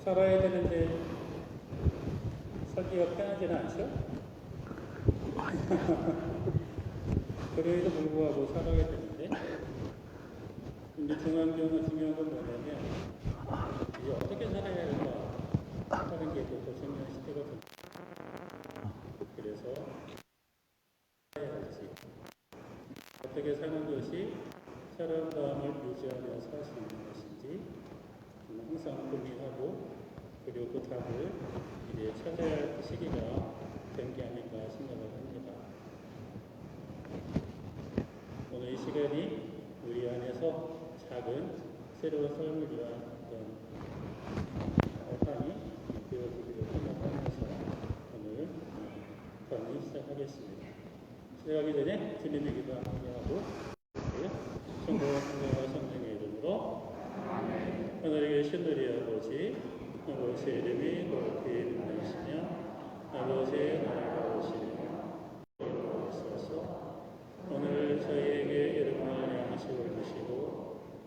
살아야 되는데 살기가 편하지는 않죠? 그래도 불구하고 살아야 되는데, 근데 중요한 건 뭐냐면 이제 어떻게 살아야 할까 하는 게 또 중요시되거든요. 그래서 살아야 할지, 어떻게 사는 것이 사람다움을 유지하며 살 수 있는 것인지 항상 고민하고, 그리고 그 답을 이제 찾아야 할 시기가 된 게 아닌가 생각을 합니다. 오늘 이 시간이 우리 안에서 작은 새로운 삶을 위한 어떤 판이 되어지기를 생각하면서 오늘 강의 시작하겠습니다. 시작하기 전에 주님의 기도 함께 하고 성부와 성령과 성령의 이름으로 하늘에 계신 우리 아버지, 아버지의 이름이 높이 빛나시며 아버지의 나라가 오시며 있어서 오늘 저희에게 일용할 양식을 주시고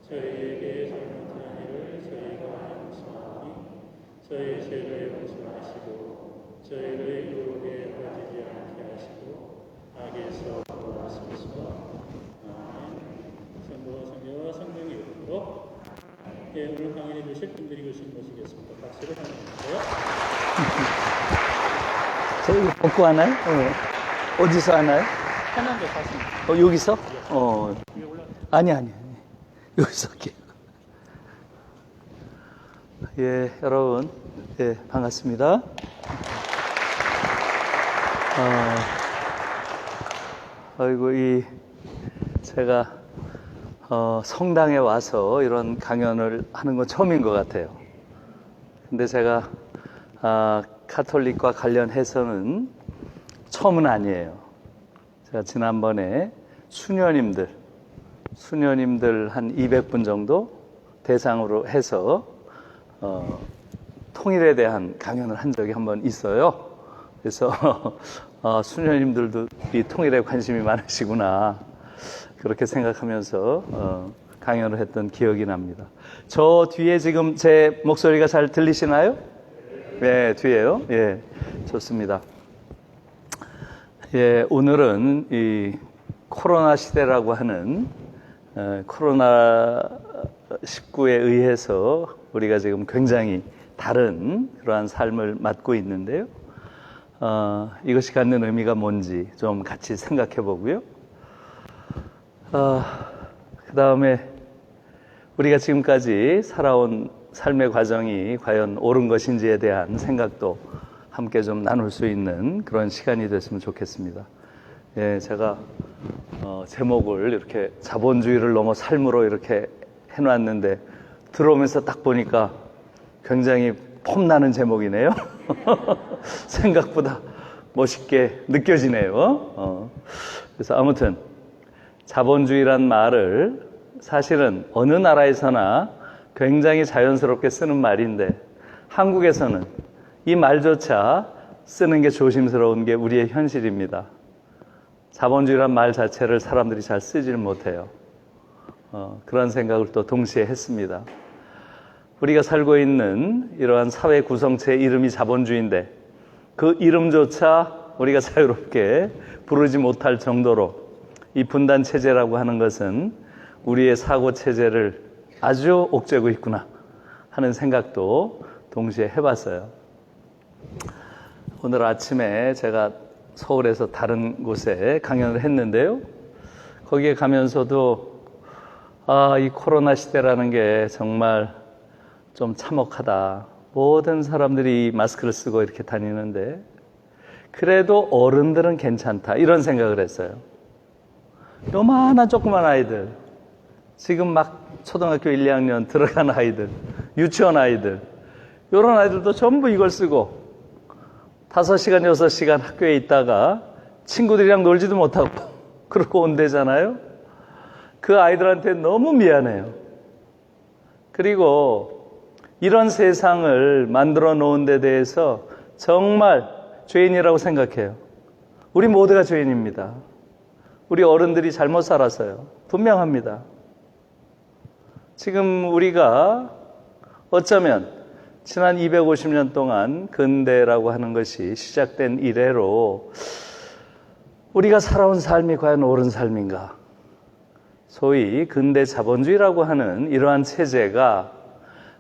저희에게 잘못한 일을 저희가 용서하니 저희 죄를 용서하시고 저희를 유혹에 빠지지 않게 하시고 악에서 구하소서. 아멘. 성부와 성령과 성령의 이름으로 오늘 강의해 주실 분들이 계신 것이겠습니다. 박수를 한번 주세요. 저 이거 벗고 하나요? 어디서 하나요? 편한 데 가시면. 여기서? 위에 올라. 아니. 여기서 할게요. 예, 여러분. 예, 반갑습니다. 제가, 성당에 와서 이런 강연을 하는 건 처음인 것 같아요. 근데 제가, 카톨릭과 관련해서는 처음은 아니에요. 제가 지난번에 수녀님들 한 200분 정도 대상으로 해서 통일에 대한 강연을 한 적이 한 번 있어요. 그래서 수녀님들도 이 통일에 관심이 많으시구나 그렇게 생각하면서 강연을 했던 기억이 납니다. 저 뒤에 지금 제 목소리가 잘 들리시나요? 네, 뒤에요. 예, 좋습니다. 예, 오늘은 이 코로나 시대라고 하는 코로나19에 의해서 우리가 지금 굉장히 다른 그러한 삶을 맞고 있는데요. 이것이 갖는 의미가 뭔지 좀 같이 생각해 보고요. 그 다음에 우리가 지금까지 살아온 삶의 과정이 과연 옳은 것인지에 대한 생각도 함께 좀 나눌 수 있는 그런 시간이 됐으면 좋겠습니다. 예, 제가 제목을 이렇게 자본주의를 넘어 삶으로 이렇게 해놨는데 들어오면서 딱 보니까 굉장히 폼나는 제목이네요. 생각보다 멋있게 느껴지네요. 그래서 아무튼 자본주의란 말을 사실은 어느 나라에서나 굉장히 자연스럽게 쓰는 말인데 한국에서는 이 말조차 쓰는 게 조심스러운 게 우리의 현실입니다. 자본주의란 말 자체를 사람들이 잘 쓰지를 못해요. 그런 생각을 또 동시에 했습니다. 우리가 살고 있는 이러한 사회 구성체의 이름이 자본주의인데 그 이름조차 우리가 자유롭게 부르지 못할 정도로 이 분단 체제라고 하는 것은 우리의 사고 체제를 아주 옥죄고 있구나 하는 생각도 동시에 해봤어요. 오늘 아침에 제가 서울에서 다른 곳에 강연을 했는데요. 거기에 가면서도 이 코로나 시대라는 게 정말 좀 참혹하다. 모든 사람들이 마스크를 쓰고 이렇게 다니는데 그래도 어른들은 괜찮다. 이런 생각을 했어요. 요만한 조그만 아이들, 지금 막 초등학교 1, 2학년 들어간 아이들, 유치원 아이들, 이런 아이들도 전부 이걸 쓰고 5시간, 6시간 학교에 있다가 친구들이랑 놀지도 못하고 그러고 온대잖아요. 그 아이들한테 너무 미안해요. 그리고 이런 세상을 만들어 놓은 데 대해서 정말 죄인이라고 생각해요. 우리 모두가 죄인입니다. 우리 어른들이 잘못 살았어요. 분명합니다. 지금 우리가 어쩌면 지난 250년 동안 근대라고 하는 것이 시작된 이래로 우리가 살아온 삶이 과연 옳은 삶인가? 소위 근대 자본주의라고 하는 이러한 체제가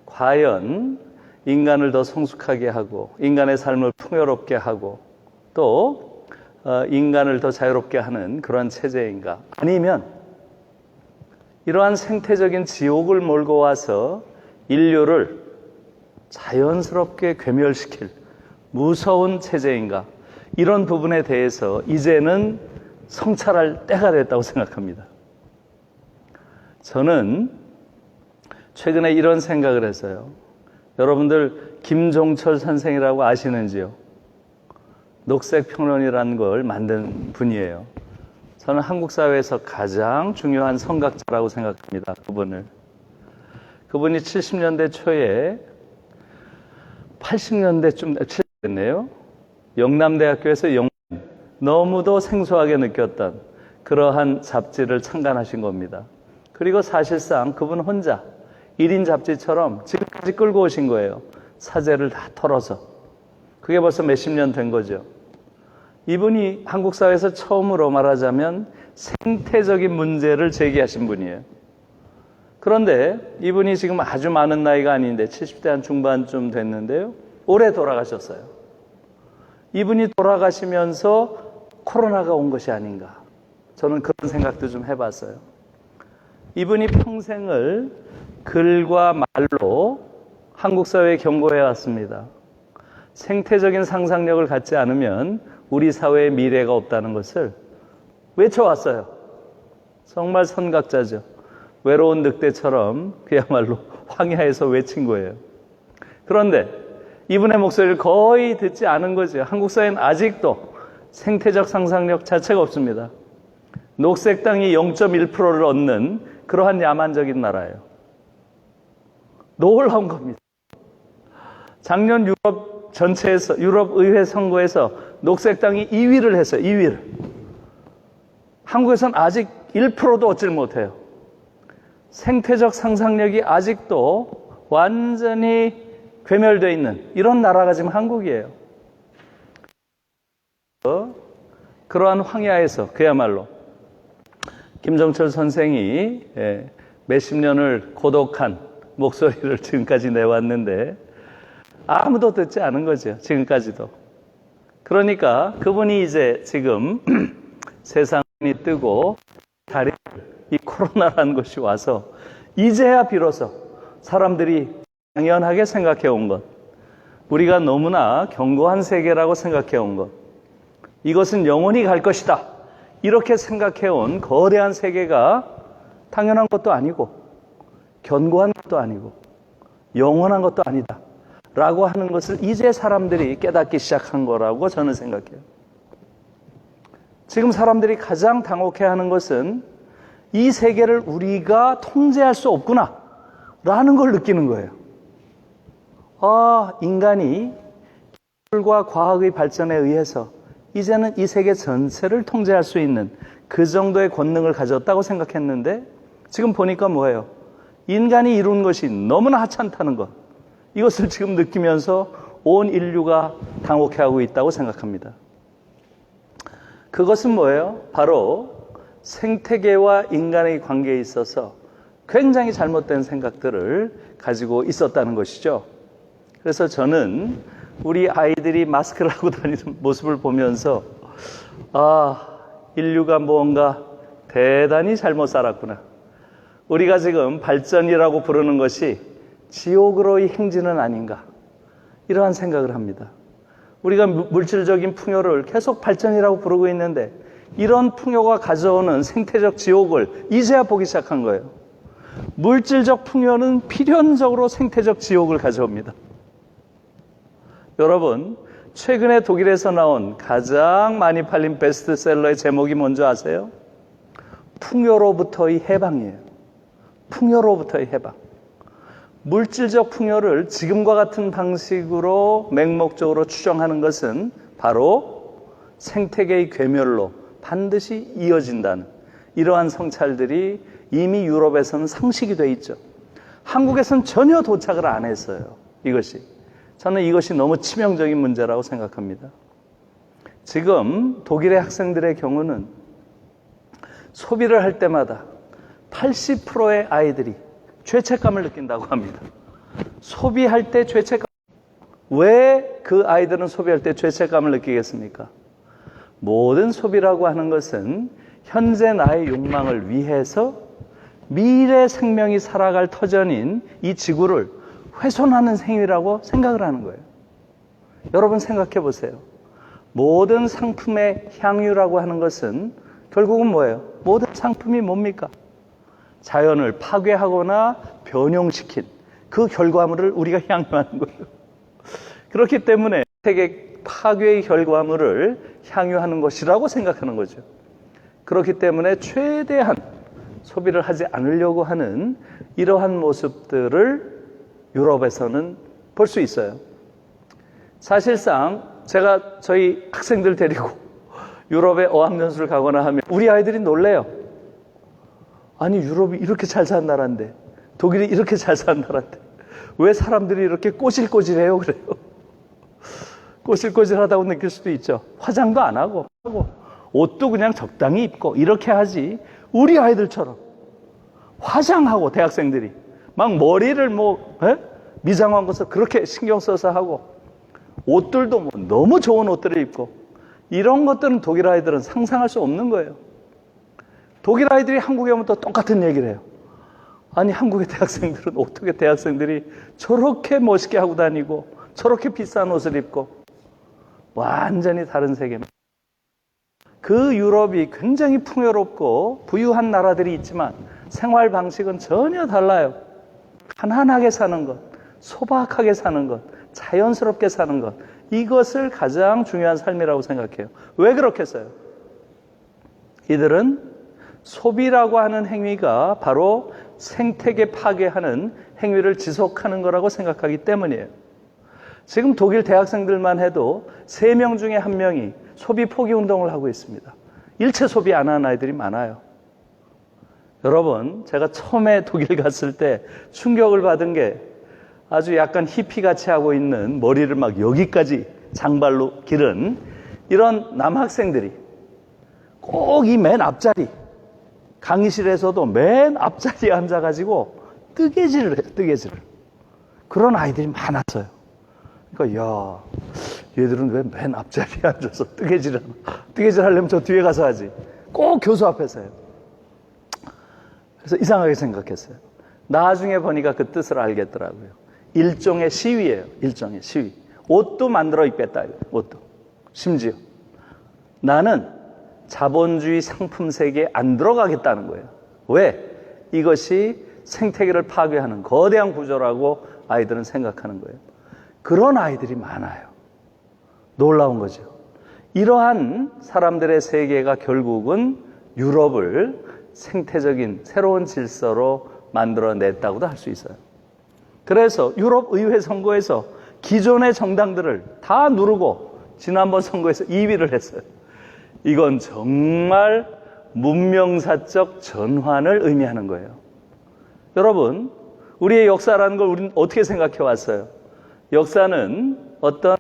과연 인간을 더 성숙하게 하고 인간의 삶을 풍요롭게 하고 또 인간을 더 자유롭게 하는 그러한 체제인가? 아니면 이러한 생태적인 지옥을 몰고 와서 인류를 자연스럽게 괴멸시킬 무서운 체제인가? 이런 부분에 대해서 이제는 성찰할 때가 됐다고 생각합니다. 저는 최근에 이런 생각을 했어요. 여러분들 김종철 선생이라고 아시는지요? 녹색평론이라는 걸 만든 분이에요. 저는 한국 사회에서 가장 중요한 선각자라고 생각합니다. 그분이 70년대 초에 80년대쯤 됐네요. 영남대학교에서 너무도 생소하게 느꼈던 그러한 잡지를 창간하신 겁니다. 그리고 사실상 그분 혼자 1인 잡지처럼 지금까지 끌고 오신 거예요. 사재를 다 털어서. 그게 벌써 몇십 년 된 거죠. 이분이 한국 사회에서 처음으로 말하자면 생태적인 문제를 제기하신 분이에요. 그런데 이분이 지금 아주 많은 나이가 아닌데 70대 한 중반쯤 됐는데요. 올해 돌아가셨어요. 이분이 돌아가시면서 코로나가 온 것이 아닌가. 저는 그런 생각도 좀 해봤어요. 이분이 평생을 글과 말로 한국 사회에 경고해 왔습니다. 생태적인 상상력을 갖지 않으면 우리 사회에 미래가 없다는 것을 외쳐왔어요. 정말 선각자죠. 외로운 늑대처럼 그야말로 황야에서 외친 거예요. 그런데 이분의 목소리를 거의 듣지 않은 거죠. 한국 사회는 아직도 생태적 상상력 자체가 없습니다. 녹색 땅이 0.1%를 얻는 그러한 야만적인 나라예요. 놀라운 겁니다. 작년 유럽 전체에서 유럽 의회 선거에서 녹색 땅이 2위를 했어요. 2위를. 한국에서는 아직 1%도 얻질 못해요. 생태적 상상력이 아직도 완전히 괴멸되어 있는 이런 나라가 지금 한국이에요. 그러한 황야에서 그야말로 김종철 선생이 몇십 년을 고독한 목소리를 지금까지 내왔는데 아무도 듣지 않은 거죠. 지금까지도. 그러니까 그분이 이제 지금 세상이 뜨고 다리 이 코로나라는 것이 와서 이제야 비로소 사람들이 당연하게 생각해 온 것, 우리가 너무나 견고한 세계라고 생각해 온 것, 이것은 영원히 갈 것이다 이렇게 생각해 온 거대한 세계가 당연한 것도 아니고 견고한 것도 아니고 영원한 것도 아니다 라고 하는 것을 이제 사람들이 깨닫기 시작한 거라고 저는 생각해요. 지금 사람들이 가장 당혹해하는 것은 이 세계를 우리가 통제할 수 없구나 라는 걸 느끼는 거예요. 인간이 기술과 과학의 발전에 의해서 이제는 이 세계 전체를 통제할 수 있는 그 정도의 권능을 가졌다고 생각했는데 지금 보니까 뭐예요? 인간이 이룬 것이 너무나 하찮다는 것, 이것을 지금 느끼면서 온 인류가 당혹해하고 있다고 생각합니다. 그것은 뭐예요? 바로 생태계와 인간의 관계에 있어서 굉장히 잘못된 생각들을 가지고 있었다는 것이죠. 그래서 저는 우리 아이들이 마스크를 하고 다니는 모습을 보면서 인류가 뭔가 대단히 잘못 살았구나. 우리가 지금 발전이라고 부르는 것이 지옥으로의 행진은 아닌가, 이러한 생각을 합니다. 우리가 물질적인 풍요를 계속 발전이라고 부르고 있는데 이런 풍요가 가져오는 생태적 지옥을 이제야 보기 시작한 거예요. 물질적 풍요는 필연적으로 생태적 지옥을 가져옵니다. 여러분, 최근에 독일에서 나온 가장 많이 팔린 베스트셀러의 제목이 뭔지 아세요? 풍요로부터의 해방이에요. 풍요로부터의 해방. 물질적 풍요를 지금과 같은 방식으로 맹목적으로 추정하는 것은 바로 생태계의 괴멸로 반드시 이어진다는 이러한 성찰들이 이미 유럽에서는 상식이 돼 있죠. 한국에서는 전혀 도착을 안 했어요. 이것이. 저는 이것이 너무 치명적인 문제라고 생각합니다. 지금 독일의 학생들의 경우는 소비를 할 때마다 80%의 아이들이 죄책감을 느낀다고 합니다. 소비할 때 죄책감. 왜 그 아이들은 소비할 때 죄책감을 느끼겠습니까? 모든 소비라고 하는 것은 현재 나의 욕망을 위해서 미래 생명이 살아갈 터전인 이 지구를 훼손하는 행위라고 생각을 하는 거예요. 여러분 생각해 보세요. 모든 상품의 향유라고 하는 것은 결국은 뭐예요? 모든 상품이 뭡니까? 자연을 파괴하거나 변형시킨 그 결과물을 우리가 향유하는 거예요. 그렇기 때문에 세계 파괴의 결과물을 향유하는 것이라고 생각하는 거죠. 그렇기 때문에 최대한 소비를 하지 않으려고 하는 이러한 모습들을 유럽에서는 볼 수 있어요. 사실상 제가 저희 학생들 데리고 유럽에 어학연수를 가거나 하면 우리 아이들이 놀래요. 아니 유럽이 이렇게 잘 사는 나라인데, 독일이 이렇게 잘 사는 나라인데 왜 사람들이 이렇게 꼬질꼬질해요? 그래요. 꼬질꼬질하다고 느낄 수도 있죠. 화장도 안 하고 옷도 그냥 적당히 입고 이렇게 하지, 우리 아이들처럼 화장하고 대학생들이 막 머리를 미장한 것을 그렇게 신경 써서 하고 옷들도 너무 좋은 옷들을 입고 이런 것들은 독일 아이들은 상상할 수 없는 거예요. 독일 아이들이 한국에 오면 또 똑같은 얘기를 해요. 아니 한국의 대학생들은 어떻게 대학생들이 저렇게 멋있게 하고 다니고 저렇게 비싼 옷을 입고, 완전히 다른 세계입니다. 그 유럽이 굉장히 풍요롭고 부유한 나라들이 있지만 생활 방식은 전혀 달라요. 편안하게 사는 것, 소박하게 사는 것, 자연스럽게 사는 것, 이것을 가장 중요한 삶이라고 생각해요. 왜 그렇겠어요? 이들은 소비라고 하는 행위가 바로 생태계 파괴하는 행위를 지속하는 거라고 생각하기 때문이에요. 지금 독일 대학생들만 해도 3명 중에 1명이 소비 포기 운동을 하고 있습니다. 일체 소비 안 하는 아이들이 많아요. 여러분, 제가 처음에 독일 갔을 때 충격을 받은 게 아주 약간 히피같이 하고 있는 머리를 막 여기까지 장발로 기른 이런 남학생들이 꼭 이 맨 앞자리, 강의실에서도 맨 앞자리에 앉아가지고 뜨개질을 해요, 뜨개질을. 그런 아이들이 많았어요. 그러니까, 야, 얘들은 왜 맨 앞자리에 앉아서 뜨개질 하려면 저 뒤에 가서 하지. 꼭 교수 앞에서 해요. 그래서 이상하게 생각했어요. 나중에 보니까 그 뜻을 알겠더라고요. 일종의 시위예요. 일종의 시위. 옷도 만들어 입겠다. 옷도. 심지어. 나는 자본주의 상품 세계에 안 들어가겠다는 거예요. 왜? 이것이 생태계를 파괴하는 거대한 구조라고 아이들은 생각하는 거예요. 그런 아이들이 많아요. 놀라운 거죠. 이러한 사람들의 세계가 결국은 유럽을 생태적인 새로운 질서로 만들어냈다고도 할 수 있어요. 그래서 유럽 의회 선거에서 기존의 정당들을 다 누르고 지난번 선거에서 2위를 했어요. 이건 정말 문명사적 전환을 의미하는 거예요. 여러분, 우리의 역사라는 걸 우리는 어떻게 생각해 왔어요? 역사는 어떤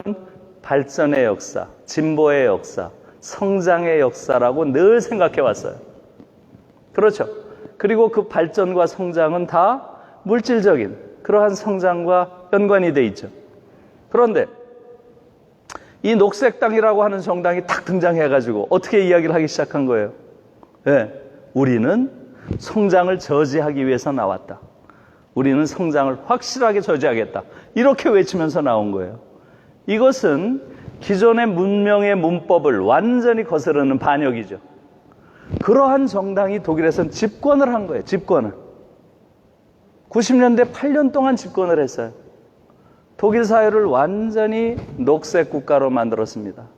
발전의 역사, 진보의 역사, 성장의 역사라고 늘 생각해 왔어요. 그렇죠. 그리고 그 발전과 성장은 다 물질적인 그러한 성장과 연관이 돼 있죠. 그런데 이 녹색당이라고 하는 정당이 딱 등장해가지고 어떻게 이야기를 하기 시작한 거예요? 네, 우리는 성장을 저지하기 위해서 나왔다. 우리는 성장을 확실하게 저지하겠다. 이렇게 외치면서 나온 거예요. 이것은 기존의 문명의 문법을 완전히 거스르는 반역이죠. 그러한 정당이 독일에서는 집권을 한 거예요. 집권을. 90년대 8년 동안 집권을 했어요. 독일 사회를 완전히 녹색 국가로 만들었습니다.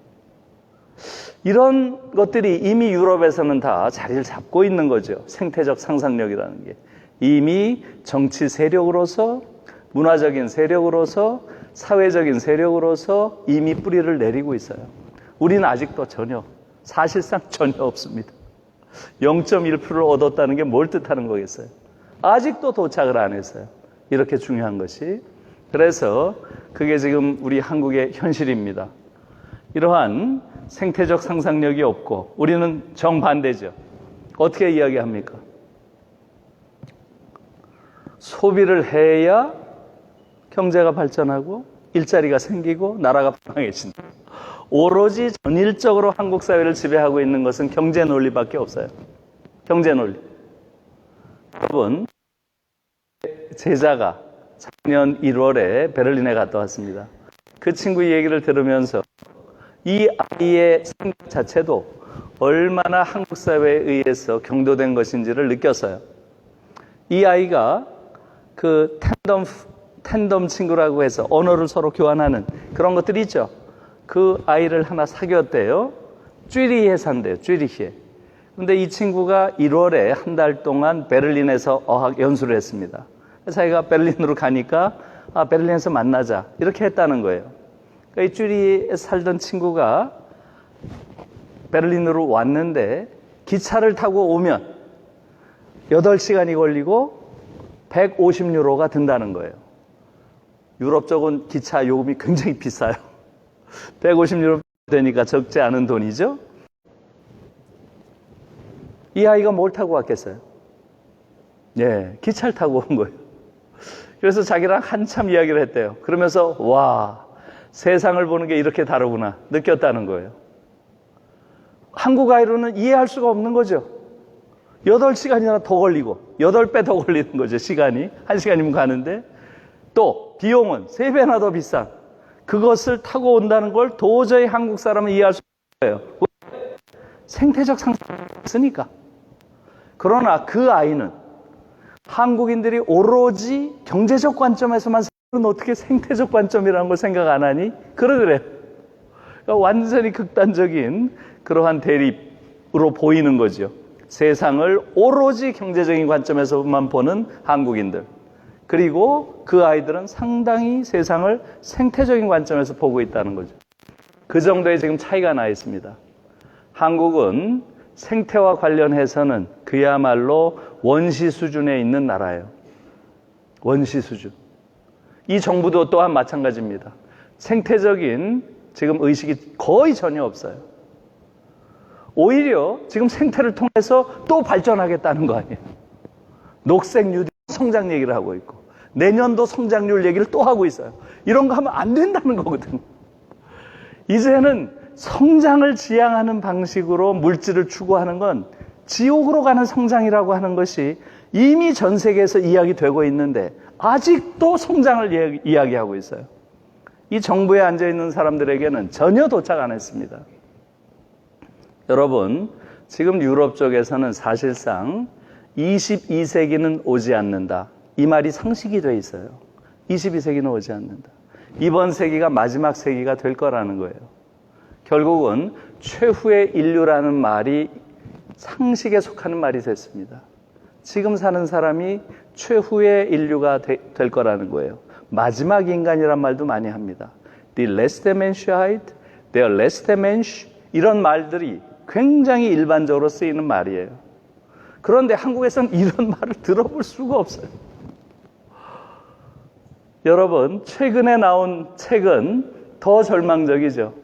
이런 것들이 이미 유럽에서는 다 자리를 잡고 있는 거죠. 생태적 상상력이라는 게. 이미 정치 세력으로서, 문화적인 세력으로서, 사회적인 세력으로서 이미 뿌리를 내리고 있어요. 우리는 아직도 전혀, 사실상 전혀 없습니다. 0.1%를 얻었다는 게 뭘 뜻하는 거겠어요? 아직도 도착을 안 했어요. 이렇게 중요한 것이 그래서 그게 지금 우리 한국의 현실입니다. 이러한 생태적 상상력이 없고 우리는 정반대죠. 어떻게 이야기합니까? 소비를 해야 경제가 발전하고 일자리가 생기고 나라가 풍성해진다. 오로지 전일적으로 한국 사회를 지배하고 있는 것은 경제 논리밖에 없어요. 경제 논리. 여러분, 제자가 작년 1월에 베를린에 갔다 왔습니다. 그 친구 얘기를 들으면서 이 아이의 생각 자체도 얼마나 한국 사회에 의해서 경도된 것인지를 느꼈어요. 이 아이가 그 텐덤 친구라고 해서 언어를 서로 교환하는 그런 것들이 있죠. 그 아이를 하나 사귀었대요. 쥐리히에 산대요. 쥐리히에. 근데 이 친구가 1월에 한 달 동안 베를린에서 어학 연수를 했습니다. 자기가 베를린으로 가니까 베를린에서 만나자 이렇게 했다는 거예요. 그러니까 이 쥐리히에 살던 친구가 베를린으로 왔는데 기차를 타고 오면 8시간이 걸리고 150유로가 든다는 거예요. 유럽 쪽은 기차 요금이 굉장히 비싸요. 150유로 되니까 적지 않은 돈이죠. 이 아이가 뭘 타고 왔겠어요? 예, 기차를 타고 온 거예요. 그래서 자기랑 한참 이야기를 했대요. 그러면서 와, 세상을 보는 게 이렇게 다르구나 느꼈다는 거예요. 한국 아이로는 이해할 수가 없는 거죠. 8시간이나 더 걸리고 8배 더 걸리는 거죠. 시간이 1시간이면 가는데 또 비용은 3배나 더 비싼 그것을 타고 온다는 걸 도저히 한국 사람은 이해할 수 없어요. 생태적 상상이 있으니까. 그러나 그 아이는 한국인들이 오로지 경제적 관점에서만 생각하면 어떻게 생태적 관점이라는 걸 생각 안 하니? 그러더래요. 그러니까 완전히 극단적인 그러한 대립으로 보이는 거죠. 세상을 오로지 경제적인 관점에서만 보는 한국인들. 그리고 그 아이들은 상당히 세상을 생태적인 관점에서 보고 있다는 거죠. 그 정도의 지금 차이가 나 있습니다. 한국은 생태와 관련해서는 그야말로 원시 수준에 있는 나라예요. 원시 수준. 이 정부도 또한 마찬가지입니다. 생태적인 지금 의식이 거의 전혀 없어요. 오히려 지금 생태를 통해서 또 발전하겠다는 거 아니에요. 녹색 뉴딜 성장 얘기를 하고 있고 내년도 성장률 얘기를 또 하고 있어요. 이런 거 하면 안 된다는 거거든요. 이제는 성장을 지향하는 방식으로 물질을 추구하는 건 지옥으로 가는 성장이라고 하는 것이 이미 전 세계에서 이야기되고 있는데 아직도 성장을 이야기하고 있어요. 이 정부에 앉아있는 사람들에게는 전혀 도착 안 했습니다. 여러분, 지금 유럽 쪽에서는 사실상 22세기는 오지 않는다. 이 말이 상식이 돼 있어요. 22세기는 오지 않는다. 이번 세기가 마지막 세기가 될 거라는 거예요. 결국은 최후의 인류라는 말이 상식에 속하는 말이 됐습니다. 지금 사는 사람이 최후의 인류가 될 거라는 거예요. 마지막 인간이란 말도 많이 합니다. The last Menschheit, der letzte Mensch 이런 말들이 굉장히 일반적으로 쓰이는 말이에요. 그런데 한국에서는 이런 말을 들어볼 수가 없어요. 여러분, 최근에 나온 책은 더 절망적이죠.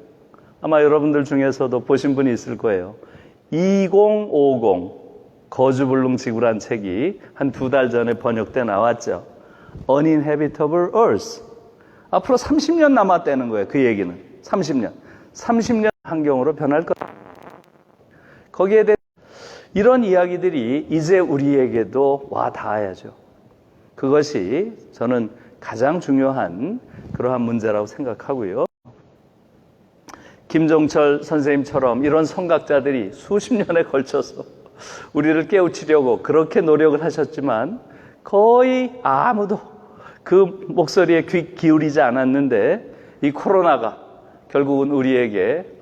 아마 여러분들 중에서도 보신 분이 있을 거예요. 2050 거주불능 지구란 책이 한 2달 전에 번역돼 나왔죠. Uninhabitable Earth. 앞으로 30년 남았다는 거예요. 그 얘기는. 30년. 30년 환경으로 변할 것. 거기에 대해 이런 이야기들이 이제 우리에게도 와 닿아야죠. 그것이 저는 가장 중요한 그러한 문제라고 생각하고요. 김종철 선생님처럼 이런 선각자들이 수십 년에 걸쳐서 우리를 깨우치려고 그렇게 노력을 하셨지만 거의 아무도 그 목소리에 귀 기울이지 않았는데 이 코로나가 결국은 우리에게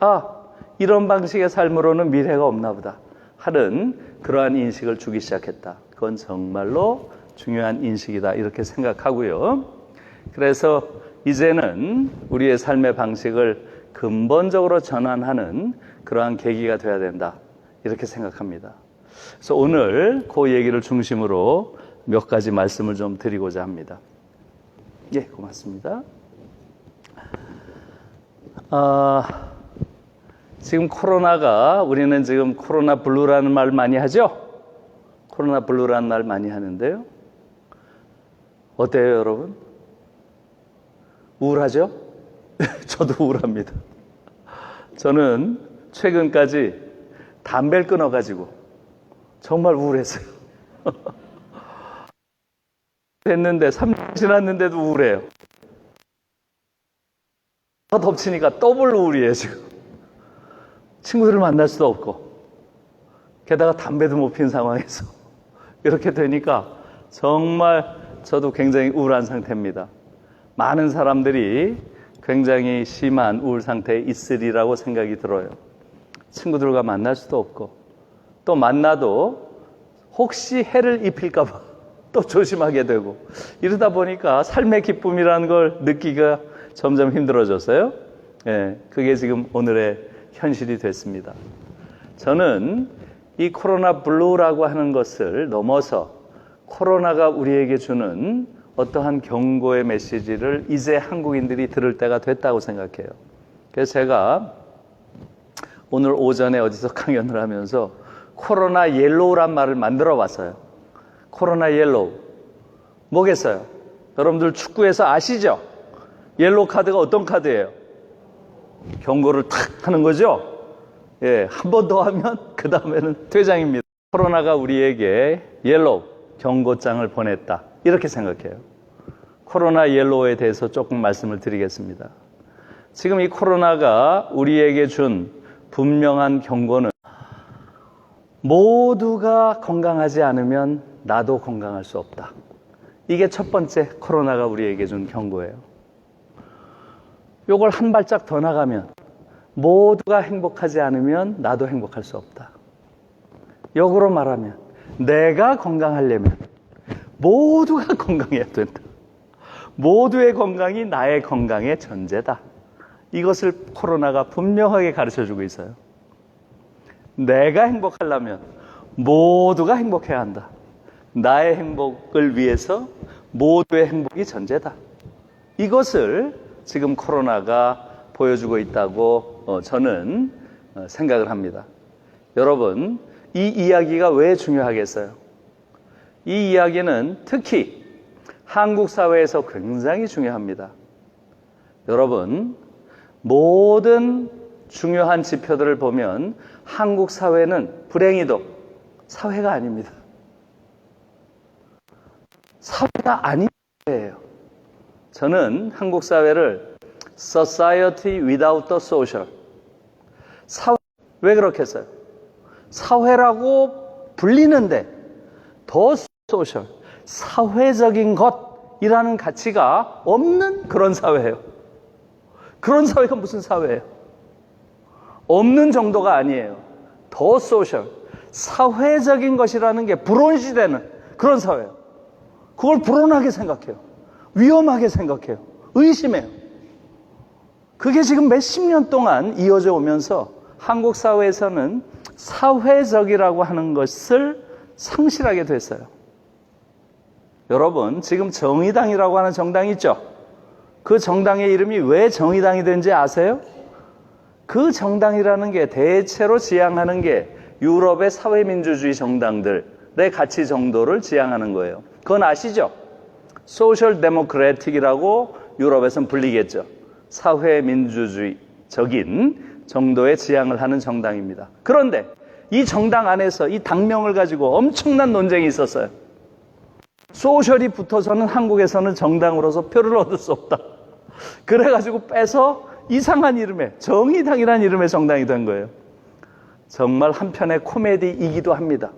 이런 방식의 삶으로는 미래가 없나 보다 하는 그러한 인식을 주기 시작했다. 그건 정말로 중요한 인식이다 이렇게 생각하고요. 그래서 이제는 우리의 삶의 방식을 근본적으로 전환하는 그러한 계기가 돼야 된다 이렇게 생각합니다. 그래서 오늘 그 얘기를 중심으로 몇 가지 말씀을 좀 드리고자 합니다. 예, 고맙습니다. 지금 코로나가, 우리는 지금 코로나 블루라는 말 많이 하죠? 코로나 블루라는 말 많이 하는데요. 어때요, 여러분? 우울하죠? 저도 우울합니다. 저는 최근까지 담배를 끊어가지고 정말 우울했어요. 됐는데 3년 지났는데도 우울해요. 더 덮치니까 더블 우울이에요 지금. 친구들을 만날 수도 없고 게다가 담배도 못 피운 상황에서 이렇게 되니까 정말 저도 굉장히 우울한 상태입니다. 많은 사람들이 굉장히 심한 우울 상태에 있으리라고 생각이 들어요. 친구들과 만날 수도 없고 또 만나도 혹시 해를 입힐까 봐 또 조심하게 되고 이러다 보니까 삶의 기쁨이라는 걸 느끼기가 점점 힘들어졌어요. 예, 그게 지금 오늘의 현실이 됐습니다. 저는 이 코로나 블루라고 하는 것을 넘어서 코로나가 우리에게 주는 어떠한 경고의 메시지를 이제 한국인들이 들을 때가 됐다고 생각해요. 그래서 제가 오늘 오전에 어디서 강연을 하면서 코로나 옐로우란 말을 만들어 봤어요. 코로나 옐로우. 뭐겠어요? 여러분들 축구에서 아시죠? 옐로우 카드가 어떤 카드예요? 경고를 탁 하는 거죠? 예, 한 번 더 하면 그 다음에는 퇴장입니다. 코로나가 우리에게 옐로우, 경고장을 보냈다. 이렇게 생각해요. 코로나 옐로우에 대해서 조금 말씀을 드리겠습니다. 지금 이 코로나가 우리에게 준 분명한 경고는 모두가 건강하지 않으면 나도 건강할 수 없다. 이게 첫 번째 코로나가 우리에게 준 경고예요. 요걸 한 발짝 더 나가면 모두가 행복하지 않으면 나도 행복할 수 없다. 역으로 말하면 내가 건강하려면 모두가 건강해야 된다. 모두의 건강이 나의 건강의 전제다. 이것을 코로나가 분명하게 가르쳐주고 있어요. 내가 행복하려면 모두가 행복해야 한다. 나의 행복을 위해서 모두의 행복이 전제다. 이것을 지금 코로나가 보여주고 있다고 저는 생각을 합니다. 여러분, 이 이야기가 왜 중요하겠어요? 이 이야기는 특히 한국 사회에서 굉장히 중요합니다. 여러분, 모든 중요한 지표들을 보면 한국 사회는 불행히도 사회가 아닙니다. 사회가 아닌 사회예요. 저는 한국 사회를 Society without the social. 사회, 왜 그렇겠어요? 사회라고 불리는데 더 social, 사회적인 것이라는 가치가 없는 그런 사회예요. 그런 사회가 무슨 사회예요? 없는 정도가 아니에요. 더 social, 사회적인 것이라는 게 불온시되는 그런 사회예요. 그걸 불온하게 생각해요. 위험하게 생각해요. 의심해요. 그게 지금 몇십 년 동안 이어져 오면서 한국 사회에서는 사회적이라고 하는 것을 상실하게 됐어요. 여러분, 지금 정의당이라고 하는 정당이 있죠? 그 정당의 이름이 왜 정의당이 된지 아세요? 그 정당이라는 게 대체로 지향하는 게 유럽의 사회민주주의 정당들의 가치 정도를 지향하는 거예요. 그건 아시죠? 소셜 데모크래틱이라고 유럽에서는 불리겠죠. 사회민주주의적인 정도의 지향을 하는 정당입니다. 그런데 이 정당 안에서 이 당명을 가지고 엄청난 논쟁이 있었어요. 소셜이 붙어서는 한국에서는 정당으로서 표를 얻을 수 없다. 그래가지고 빼서 이상한 이름의 정의당이라는 이름의 정당이 된 거예요. 정말 한편의 코미디이기도 합니다.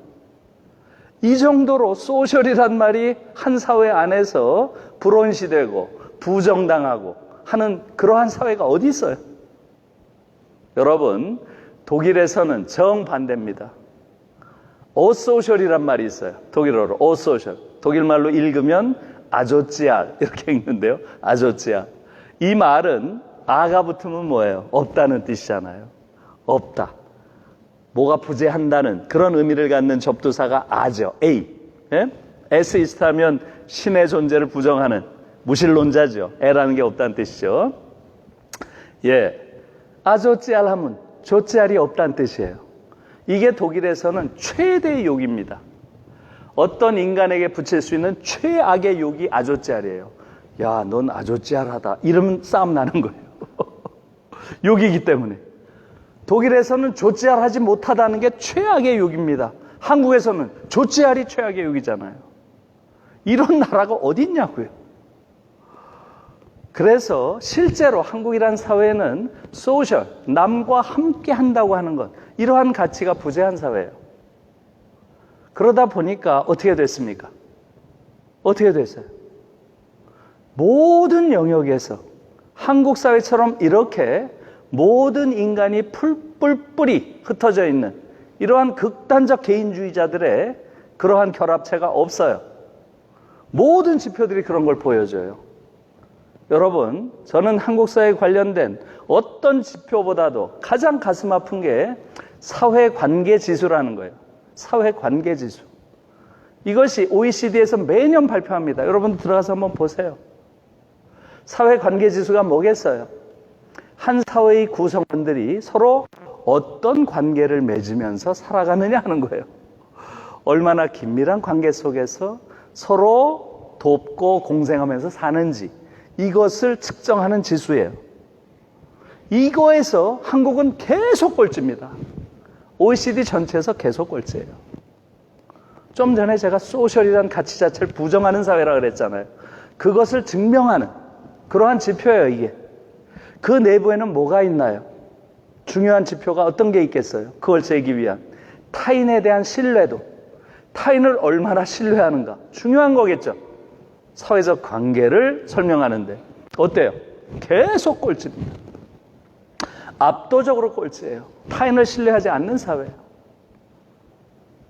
이 정도로 소셜이란 말이 한 사회 안에서 불온시되고 부정당하고 하는 그러한 사회가 어디 있어요? 여러분, 독일에서는 정반대입니다. 어소셜이란 말이 있어요. 독일어로 어소셜. 독일말로 읽으면 아조치알 이렇게 읽는데요. 아조치알. 이 말은 아가 붙으면 뭐예요? 없다는 뜻이잖아요. 없다. 뭐가 부재한다는 그런 의미를 갖는 접두사가 아죠. A. 예? 에스이스트하면 신의 존재를 부정하는 무신론자죠. 애라는 게 없다는 뜻이죠. 예, 아조찌알하면 조찌알이 없다는 뜻이에요. 이게 독일에서는 최대의 욕입니다. 어떤 인간에게 붙일 수 있는 최악의 욕이 아조찌알이에요. 야, 넌 아조찌알하다. 이러면 싸움 나는 거예요. 욕이기 때문에. 독일에서는 조찌알하지 못하다는 게 최악의 욕입니다. 한국에서는 조찌알이 최악의 욕이잖아요. 이런 나라가 어디 있냐고요. 그래서 실제로 한국이란 사회는 소셜, 남과 함께 한다고 하는 것, 이러한 가치가 부재한 사회예요. 그러다 보니까 어떻게 됐습니까? 어떻게 됐어요? 모든 영역에서 한국 사회처럼 이렇게 모든 인간이 뿔뿔이 흩어져 있는 이러한 극단적 개인주의자들의 그러한 결합체가 없어요. 모든 지표들이 그런 걸 보여줘요. 여러분, 저는 한국 사회에 관련된 어떤 지표보다도 가장 가슴 아픈 게 사회관계지수라는 거예요. 사회관계지수. 이것이 OECD에서 매년 발표합니다. 여러분 들어가서 한번 보세요. 사회관계지수가 뭐겠어요? 한 사회의 구성원들이 서로 어떤 관계를 맺으면서 살아가느냐 하는 거예요. 얼마나 긴밀한 관계 속에서 서로 돕고 공생하면서 사는지, 이것을 측정하는 지수예요. 이거에서 한국은 계속 꼴찌입니다. OECD 전체에서 계속 꼴찌예요. 좀 전에 제가 소셜이라는 가치 자체를 부정하는 사회라 그랬잖아요. 그것을 증명하는 그러한 지표예요, 이게. 그 내부에는 뭐가 있나요? 중요한 지표가 어떤 게 있겠어요? 그걸 재기 위한 타인에 대한 신뢰도, 타인을 얼마나 신뢰하는가, 중요한 거겠죠. 사회적 관계를 설명하는데 어때요? 계속 꼴찌입니다. 압도적으로 꼴찌예요. 타인을 신뢰하지 않는 사회예요.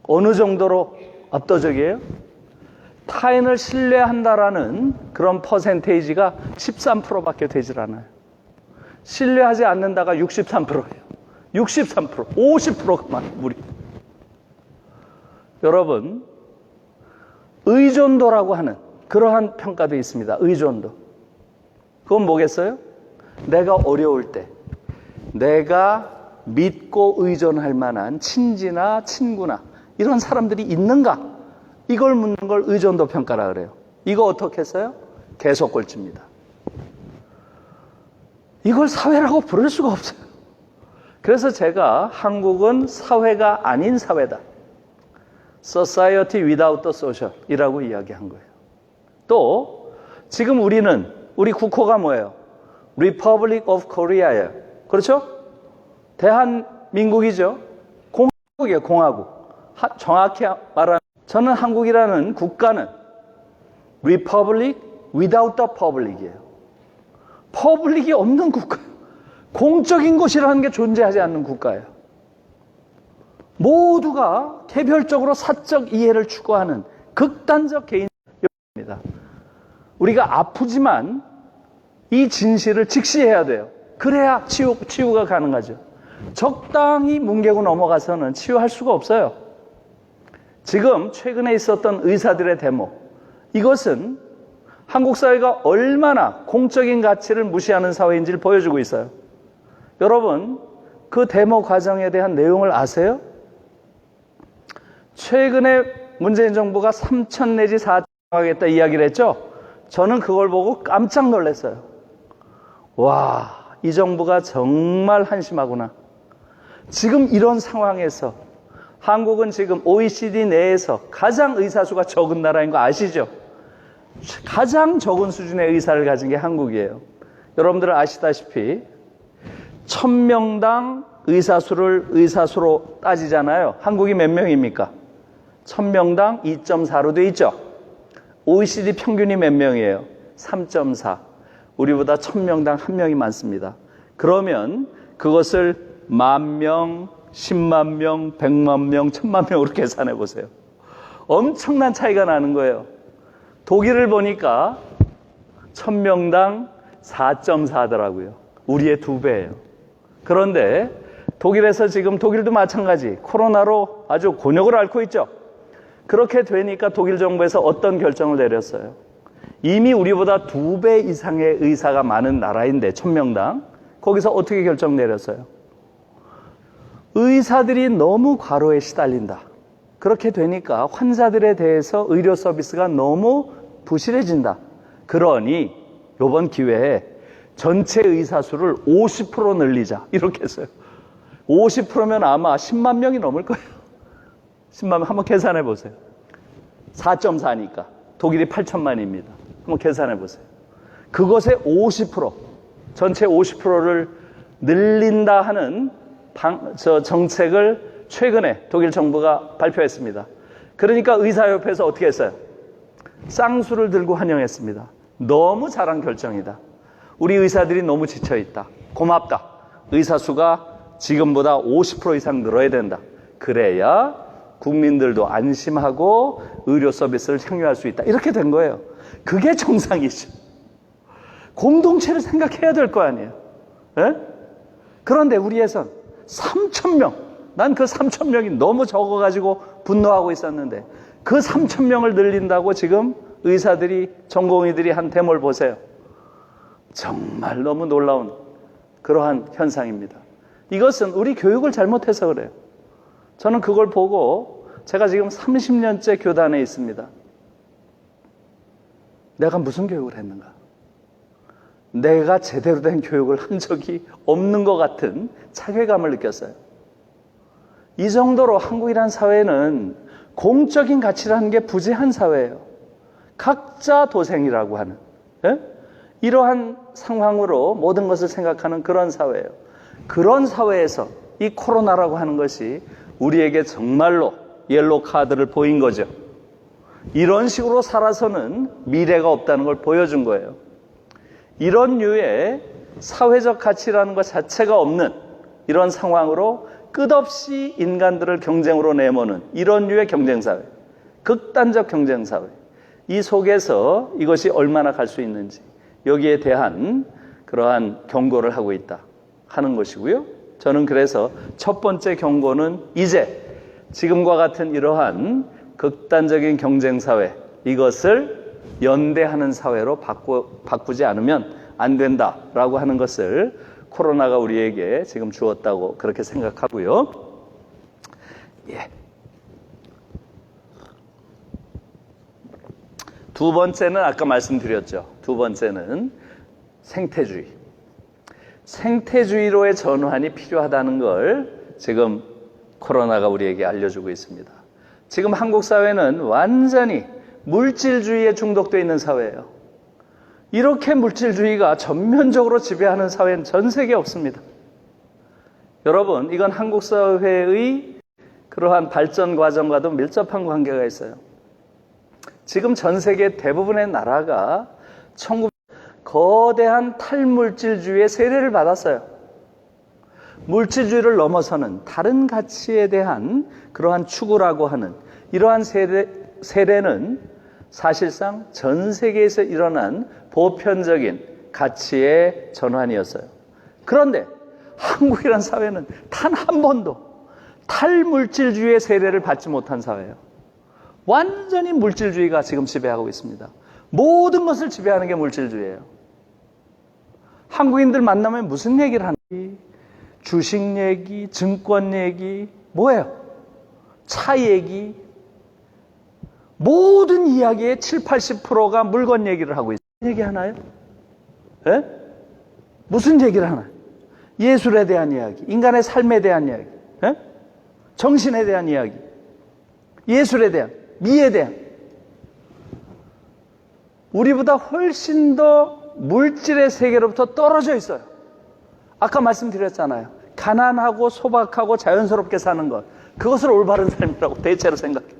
어느 정도로 압도적이에요? 타인을 신뢰한다라는 그런 퍼센테이지가 13%밖에 되질 않아요. 신뢰하지 않는다가 63%예요. 63%, 50%만 무리. 여러분, 의존도라고 하는 그러한 평가도 있습니다. 의존도. 그건 뭐겠어요? 내가 어려울 때 내가 믿고 의존할 만한 친지나 친구나 이런 사람들이 있는가? 이걸 묻는 걸 의존도 평가라 그래요. 이거 어떻게 했어요? 계속 꼴찌입니다. 이걸 사회라고 부를 수가 없어요. 그래서 제가 한국은 사회가 아닌 사회다. Society without the social 이라고 이야기한 거예요. 또 지금 우리 국호가 뭐예요? Republic of Korea예요. 그렇죠? 대한민국이죠. 공화국이에요. 공화국. 정확히 말하면 저는 한국이라는 국가는 Republic without the public이에요. 퍼블릭이 없는 국가예요. 공적인 것이라는 게 존재하지 않는 국가예요. 모두가 개별적으로 사적 이해를 추구하는 극단적 개인입니다. 우리가 아프지만 이 진실을 직시해야 돼요. 그래야 치유가 가능하죠. 적당히 뭉개고 넘어가서는 치유할 수가 없어요. 지금 최근에 있었던 의사들의 데모, 이것은 한국 사회가 얼마나 공적인 가치를 무시하는 사회인지를 보여주고 있어요. 여러분, 그 데모 과정에 대한 내용을 아세요? 최근에 문재인 정부가 3천 내지 4천 하겠다 이야기를 했죠? 저는 그걸 보고 깜짝 놀랐어요. 와, 이 정부가 정말 한심하구나. 지금 이런 상황에서 한국은 지금 OECD 내에서 가장 의사수가 적은 나라인 거 아시죠? 가장 적은 수준의 의사를 가진 게 한국이에요. 여러분들 아시다시피 1000명당 의사수로 따지잖아요. 한국이 몇 명입니까? 1000명당 2.4로 돼 있죠. OECD 평균이 몇 명이에요? 3.4. 우리보다 1000명당 1명이 많습니다. 그러면 그것을 10,000명, 10만 명, 100만 명, 1000만 명으로 계산해 보세요. 엄청난 차이가 나는 거예요. 독일을 보니까 1000명당 4.4더라고요. 우리의 2배예요. 그런데 독일에서 지금 독일도 마찬가지 코로나로 아주 곤욕을 앓고 있죠. 그렇게 되니까 독일 정부에서 어떤 결정을 내렸어요? 이미 우리보다 2배 이상의 의사가 많은 나라인데 1000명당 거기서 어떻게 결정 내렸어요? 의사들이 너무 과로에 시달린다. 그렇게 되니까 환자들에 대해서 의료 서비스가 너무 부실해진다. 그러니 이번 기회에 전체 의사 수를 50% 늘리자. 이렇게 했어요. 50%면 아마 10만 명이 넘을 거예요. 10만 명 한번 계산해 보세요. 4.4니까 독일이 8천만입니다. 한번 계산해 보세요. 그것의 50%, 전체 50%를 늘린다 하는 정책을 최근에 독일 정부가 발표했습니다. 그러니까 의사협회에서 어떻게 했어요? 쌍수를 들고 환영했습니다. 너무 잘한 결정이다. 우리 의사들이 너무 지쳐있다. 고맙다. 의사 수가 지금보다 50% 이상 늘어야 된다. 그래야 국민들도 안심하고 의료 서비스를 향유할 수 있다. 이렇게 된 거예요. 그게 정상이죠. 공동체를 생각해야 될 거 아니에요. 에? 그런데 우리에선 3,000명, 난 그 3,000명이 너무 적어가지고 분노하고 있었는데 그 3,000명을 늘린다고 지금 의사들이, 전공의들이 한 대모를 보세요. 정말 너무 놀라운 그러한 현상입니다. 이것은 우리 교육을 잘못해서 그래요. 저는 그걸 보고 제가 지금 30년째 교단에 있습니다. 내가 무슨 교육을 했는가? 내가 제대로 된 교육을 한 적이 없는 것 같은 자괴감을 느꼈어요. 이 정도로 한국이란 사회는 공적인 가치라는 게 부재한 사회예요. 각자 도생이라고 하는, 예? 이러한 상황으로 모든 것을 생각하는 그런 사회예요. 그런 사회에서 이 코로나라고 하는 것이 우리에게 정말로 옐로우 카드를 보인 거죠. 이런 식으로 살아서는 미래가 없다는 걸 보여준 거예요. 이런 류의 사회적 가치라는 것 자체가 없는 이런 상황으로 끝없이 인간들을 경쟁으로 내모는 이런 류의 경쟁사회, 극단적 경쟁사회, 이 속에서 이것이 얼마나 갈 수 있는지 여기에 대한 그러한 경고를 하고 있다 하는 것이고요. 저는 그래서 첫 번째 경고는 이제 지금과 같은 이러한 극단적인 경쟁사회, 이것을 연대하는 사회로 바꾸지 않으면 안 된다라고 하는 것을 코로나가 우리에게 지금 주었다고 그렇게 생각하고요. 예. 두 번째는 아까 말씀드렸죠. 두 번째는 생태주의. 생태주의로의 전환이 필요하다는 걸 지금 코로나가 우리에게 알려주고 있습니다. 지금 한국 사회는 완전히 물질주의에 중독되어 있는 사회예요. 이렇게 물질주의가 전면적으로 지배하는 사회는 전 세계에 없습니다. 여러분, 이건 한국 사회의 그러한 발전 과정과도 밀접한 관계가 있어요. 지금 전 세계 대부분의 나라가 거대한 탈물질주의의 세례를 받았어요. 물질주의를 넘어서는 다른 가치에 대한 그러한 추구라고 하는 이러한 세례는 사실상 전 세계에서 일어난 보편적인 가치의 전환이었어요. 그런데 한국이라는 사회는 단 한 번도 탈물질주의의 세례를 받지 못한 사회예요. 완전히 물질주의가 지금 지배하고 있습니다. 모든 것을 지배하는 게 물질주의예요. 한국인들 만나면 무슨 얘기를 하는지, 주식 얘기, 증권 얘기, 뭐예요? 차 얘기, 모든 이야기의 70-80%가 물건 얘기를 하고 있어요. 얘기 하나요? 예? 무슨 얘기를 하나요? 예술에 대한 이야기, 인간의 삶에 대한 이야기, 예? 정신에 대한 이야기, 예술에 대한, 미에 대한. 우리보다 훨씬 더 물질의 세계로부터 떨어져 있어요. 아까 말씀드렸잖아요. 가난하고 소박하고 자연스럽게 사는 것, 그것을 올바른 삶이라고 대체로 생각해요.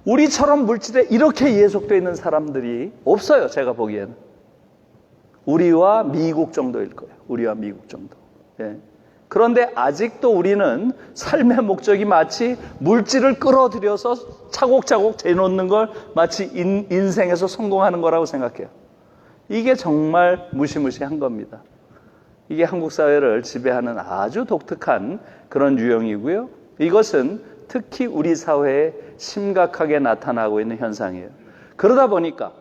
우리처럼 물질에 이렇게 예속되어 있는 사람들이 없어요. 제가 보기에는. 우리와 미국 정도일 거예요. 우리와 미국 정도. 예. 그런데 아직도 우리는 삶의 목적이 마치 물질을 끌어들여서 차곡차곡 재놓는 걸 마치 인생에서 성공하는 거라고 생각해요. 이게 정말 무시무시한 겁니다. 이게 한국 사회를 지배하는 아주 독특한 그런 유형이고요. 이것은 특히 우리 사회에 심각하게 나타나고 있는 현상이에요. 그러다 보니까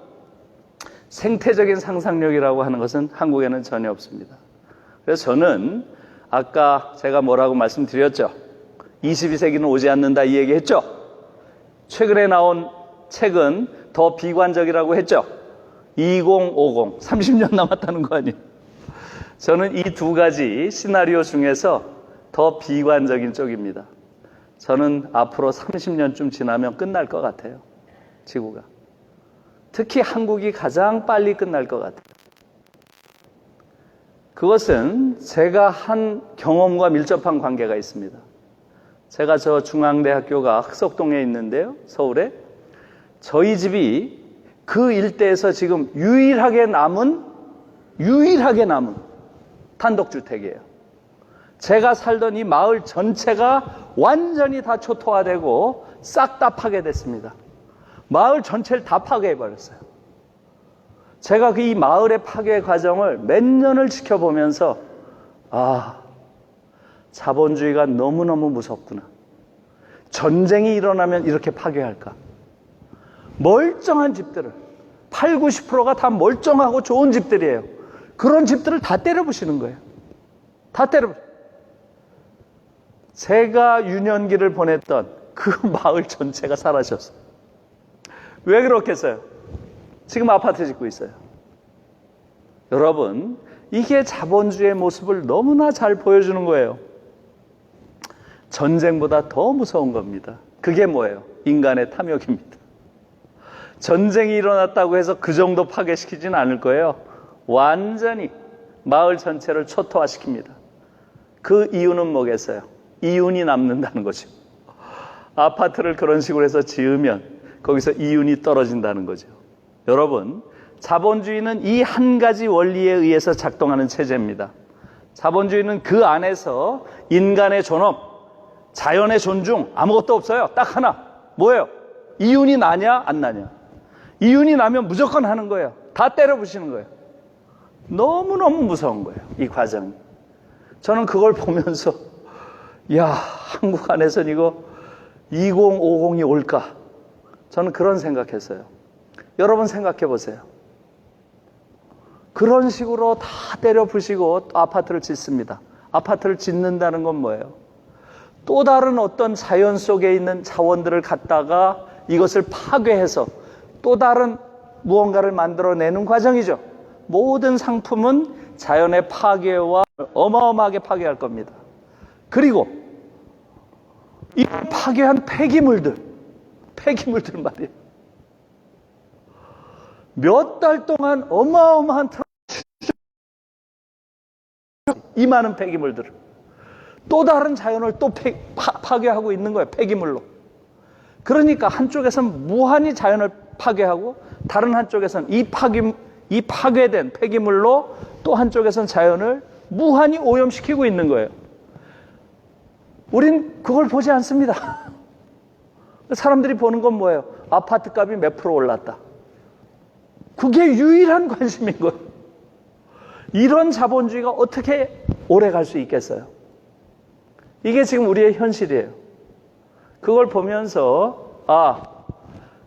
생태적인 상상력이라고 하는 것은 한국에는 전혀 없습니다. 그래서 저는 아까 제가 뭐라고 말씀드렸죠? 22세기는 오지 않는다 이 얘기했죠? 최근에 나온 책은 더 비관적이라고 했죠? 2050, 30년 남았다는 거 아니에요? 저는 이 두 가지 시나리오 중에서 더 비관적인 쪽입니다. 저는 앞으로 30년쯤 지나면 끝날 것 같아요. 지구가. 특히 한국이 가장 빨리 끝날 것 같아요. 그것은 제가 한 경험과 밀접한 관계가 있습니다. 제가 저 중앙대학교가 흑석동에 있는데요. 서울에. 저희 집이 그 일대에서 지금 유일하게 남은 단독주택이에요. 제가 살던 이 마을 전체가 완전히 다 초토화되고 싹 다 파괴됐습니다. 마을 전체를 다 파괴해버렸어요. 제가 그 이 마을의 파괴 과정을 몇 년을 지켜보면서 자본주의가 너무너무 무섭구나. 전쟁이 일어나면 이렇게 파괴할까. 멀쩡한 집들을 8, 90%가 다 멀쩡하고 좋은 집들이에요. 그런 집들을 다 때려부시는 거예요. 다 때려부시는 거예요. 제가 유년기를 보냈던 그 마을 전체가 사라졌어요. 왜 그렇겠어요? 지금 아파트 짓고 있어요. 여러분, 이게 자본주의의 모습을 너무나 잘 보여주는 거예요. 전쟁보다 더 무서운 겁니다. 그게 뭐예요? 인간의 탐욕입니다. 전쟁이 일어났다고 해서 그 정도 파괴시키지는 않을 거예요. 완전히 마을 전체를 초토화시킵니다. 그 이유는 뭐겠어요? 이윤이 남는다는 거죠. 아파트를 그런 식으로 해서 지으면 거기서 이윤이 떨어진다는 거죠. 여러분, 자본주의는 이 한 가지 원리에 의해서 작동하는 체제입니다. 자본주의는 그 안에서 인간의 존엄, 자연의 존중, 아무것도 없어요. 딱 하나. 뭐예요? 이윤이 나냐 안 나냐. 이윤이 나면 무조건 하는 거예요. 다 때려부시는 거예요. 너무너무 무서운 거예요. 이 과정이. 저는 그걸 보면서 한국 안에선 이거 2050이 올까? 저는 그런 생각했어요. 여러분 생각해 보세요. 그런 식으로 다 때려 부시고 또 아파트를 짓습니다. 아파트를 짓는다는 건 뭐예요? 또 다른 어떤 자연 속에 있는 자원들을 갖다가 이것을 파괴해서 또 다른 무언가를 만들어내는 과정이죠. 모든 상품은 자연의 파괴와 어마어마하게 파괴할 겁니다. 그리고 이 파괴한 폐기물들 말이에요. 몇 달 동안 어마어마한 이 많은 폐기물들을 또 다른 자연을 또 파괴하고 있는 거예요. 폐기물로. 그러니까 한쪽에서는 무한히 자연을 파괴하고 다른 한쪽에서는 이 파괴된 폐기물로 또 한쪽에서는 자연을 무한히 오염시키고 있는 거예요. 우린 그걸 보지 않습니다. 사람들이 보는 건 뭐예요? 아파트 값이 몇 프로 올랐다. 그게 유일한 관심인 거예요. 이런 자본주의가 어떻게 오래 갈 수 있겠어요? 이게 지금 우리의 현실이에요. 그걸 보면서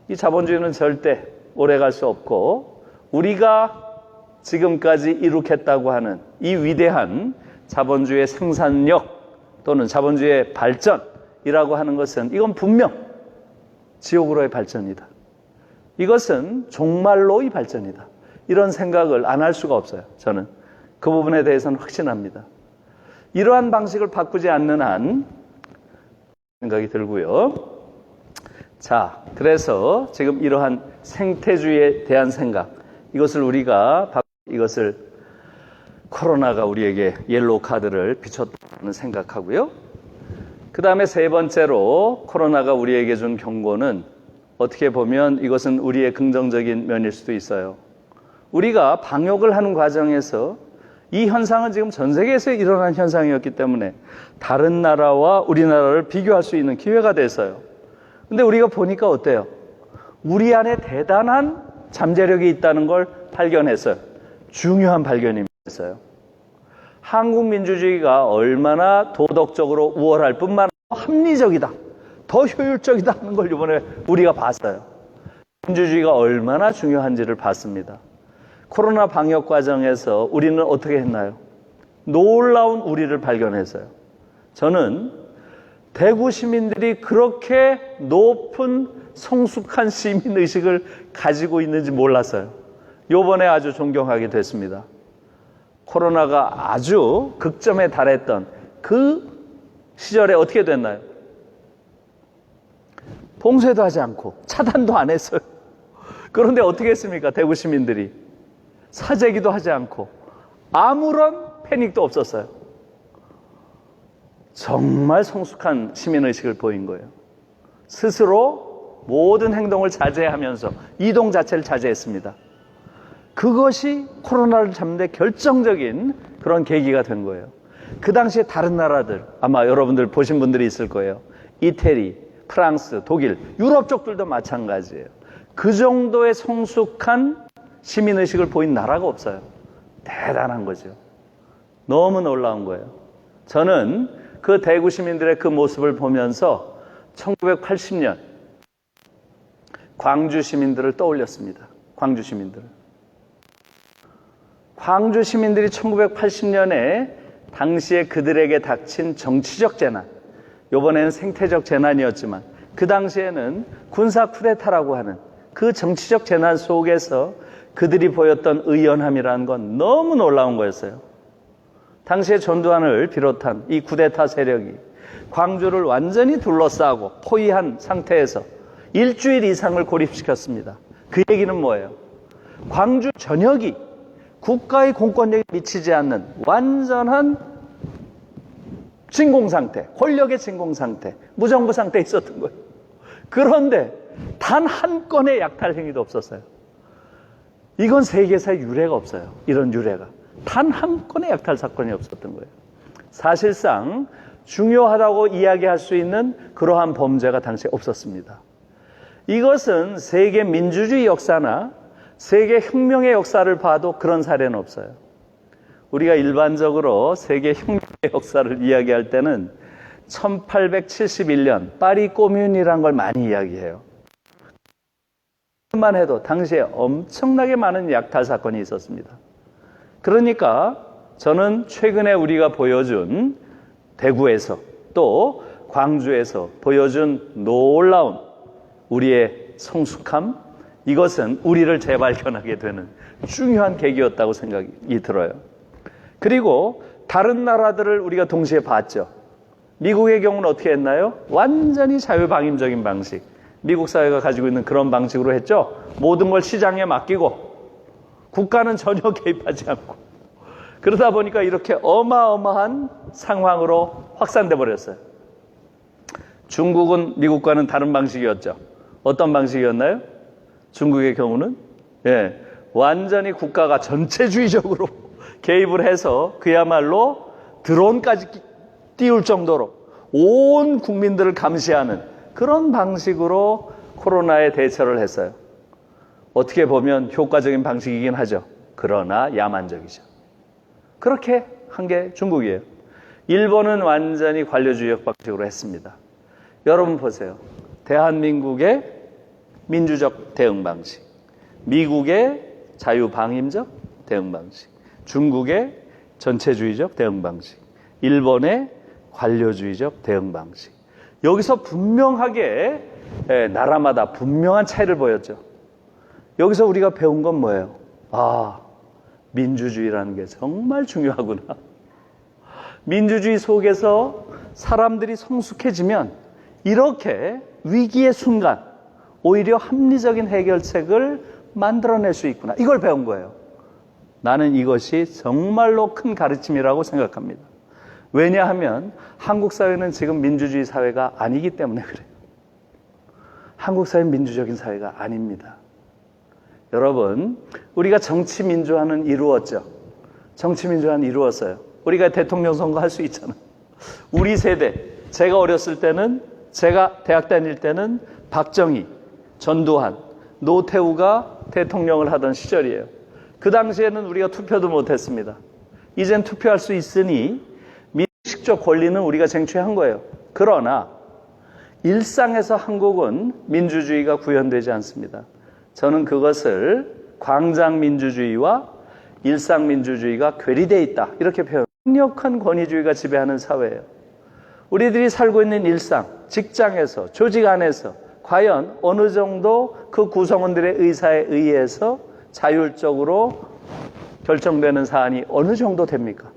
이 자본주의는 절대 오래 갈 수 없고 우리가 지금까지 이룩했다고 하는 이 위대한 자본주의의 생산력 또는 자본주의의 발전이라고 하는 것은 이건 분명 지옥으로의 발전이다. 이것은 종말로의 발전이다. 이런 생각을 안 할 수가 없어요. 저는 그 부분에 대해서는 확신합니다. 이러한 방식을 바꾸지 않는 한 생각이 들고요. 자, 그래서 지금 이러한 생태주의에 대한 생각, 이것을 코로나가 우리에게 옐로우 카드를 비췄다는 생각하고요. 그 다음에 세 번째로 코로나가 우리에게 준 경고는 어떻게 보면 이것은 우리의 긍정적인 면일 수도 있어요. 우리가 방역을 하는 과정에서 이 현상은 지금 전 세계에서 일어난 현상이었기 때문에 다른 나라와 우리나라를 비교할 수 있는 기회가 됐어요. 근데 우리가 보니까 어때요? 우리 안에 대단한 잠재력이 있다는 걸 발견했어요. 중요한 발견이었어요. 한국 민주주의가 얼마나 도덕적으로 우월할 뿐만 아니라 합리적이다, 더 효율적이다 하는 걸 이번에 우리가 봤어요. 민주주의가 얼마나 중요한지를 봤습니다. 코로나 방역 과정에서 우리는 어떻게 했나요? 놀라운 우리를 발견했어요. 저는 대구 시민들이 그렇게 높은 성숙한 시민의식을 가지고 있는지 몰랐어요. 요번에 아주 존경하게 됐습니다. 코로나가 아주 극점에 달했던 그 시절에 어떻게 됐나요? 봉쇄도 하지 않고 차단도 안 했어요. 그런데 어떻게 했습니까? 대구 시민들이 사재기도 하지 않고 아무런 패닉도 없었어요. 정말 성숙한 시민의식을 보인 거예요. 스스로 모든 행동을 자제하면서 이동 자체를 자제했습니다. 그것이 코로나를 잡는 데 결정적인 그런 계기가 된 거예요. 그 당시에 다른 나라들, 아마 여러분들 보신 분들이 있을 거예요. 이태리, 프랑스, 독일, 유럽 쪽들도 마찬가지예요. 그 정도의 성숙한 시민의식을 보인 나라가 없어요. 대단한 거죠. 너무 놀라운 거예요. 저는 그 대구 시민들의 그 모습을 보면서 1980년 광주 시민들을 떠올렸습니다. 광주 시민들을. 광주 시민들이 1980년에 당시에 그들에게 닥친 정치적 재난, 이번에는 생태적 재난이었지만 그 당시에는 군사 쿠데타라고 하는 그 정치적 재난 속에서 그들이 보였던 의연함이라는 건 너무 놀라운 거였어요. 당시에 전두환을 비롯한 이 쿠데타 세력이 광주를 완전히 둘러싸고 포위한 상태에서 일주일 이상을 고립시켰습니다. 그 얘기는 뭐예요? 광주 전역이 국가의 공권력에 미치지 않는 완전한 진공 상태, 권력의 진공 상태, 무정부 상태에 있었던 거예요. 그런데 단 한 건의 약탈 행위도 없었어요. 이건 세계사에 유례가 없어요. 이런 유례가. 단 한 건의 약탈 사건이 없었던 거예요. 사실상 중요하다고 이야기할 수 있는 그러한 범죄가 당시에 없었습니다. 이것은 세계 민주주의 역사나 세계 혁명의 역사를 봐도 그런 사례는 없어요. 우리가 일반적으로 세계 혁명의 역사를 이야기할 때는 1871년 파리 꼬뮌이라는 걸 많이 이야기해요. 만 해도 당시에 엄청나게 많은 약탈 사건이 있었습니다. 그러니까 저는 최근에 우리가 보여준 대구에서 또 광주에서 보여준 놀라운 우리의 성숙함, 이것은 우리를 재발견하게 되는 중요한 계기였다고 생각이 들어요. 그리고 다른 나라들을 우리가 동시에 봤죠. 미국의 경우는 어떻게 했나요? 완전히 자유방임적인 방식. 미국 사회가 가지고 있는 그런 방식으로 했죠. 모든 걸 시장에 맡기고 국가는 전혀 개입하지 않고. 그러다 보니까 이렇게 어마어마한 상황으로 확산돼 버렸어요. 중국은 미국과는 다른 방식이었죠. 어떤 방식이었나요? 중국의 경우는 완전히 국가가 전체주의적으로 개입을 해서 그야말로 드론까지 띄울 정도로 온 국민들을 감시하는 그런 방식으로 코로나에 대처를 했어요. 어떻게 보면 효과적인 방식이긴 하죠. 그러나 야만적이죠. 그렇게 한 게 중국이에요. 일본은 완전히 관료주의적 방식으로 했습니다. 여러분 보세요. 대한민국의 민주적 대응 방식, 미국의 자유방임적 대응 방식, 중국의 전체주의적 대응 방식, 일본의 관료주의적 대응 방식. 여기서 분명하게 나라마다 분명한 차이를 보였죠. 여기서 우리가 배운 건 뭐예요? 아, 민주주의라는 게 정말 중요하구나. 민주주의 속에서 사람들이 성숙해지면 이렇게 위기의 순간 오히려 합리적인 해결책을 만들어낼 수 있구나. 이걸 배운 거예요. 나는 이것이 정말로 큰 가르침이라고 생각합니다. 왜냐하면 한국 사회는 지금 민주주의 사회가 아니기 때문에 그래요. 한국 사회는 민주적인 사회가 아닙니다. 여러분, 우리가 정치민주화는 이루었죠. 정치민주화는 이루었어요. 우리가 대통령 선거 할 수 있잖아요. 우리 세대, 제가 어렸을 때는, 제가 대학 다닐 때는 박정희, 전두환, 노태우가 대통령을 하던 시절이에요. 그 당시에는 우리가 투표도 못했습니다. 이젠 투표할 수 있으니 민식적 권리는 우리가 쟁취한 거예요. 그러나 일상에서 한국은 민주주의가 구현되지 않습니다. 저는 그것을 광장민주주의와 일상민주주의가 괴리되어 있다. 이렇게 표현. 강력한 권위주의가 지배하는 사회예요. 우리들이 살고 있는 일상, 직장에서, 조직 안에서 과연 어느 정도 그 구성원들의 의사에 의해서 자율적으로 결정되는 사안이 어느 정도 됩니까?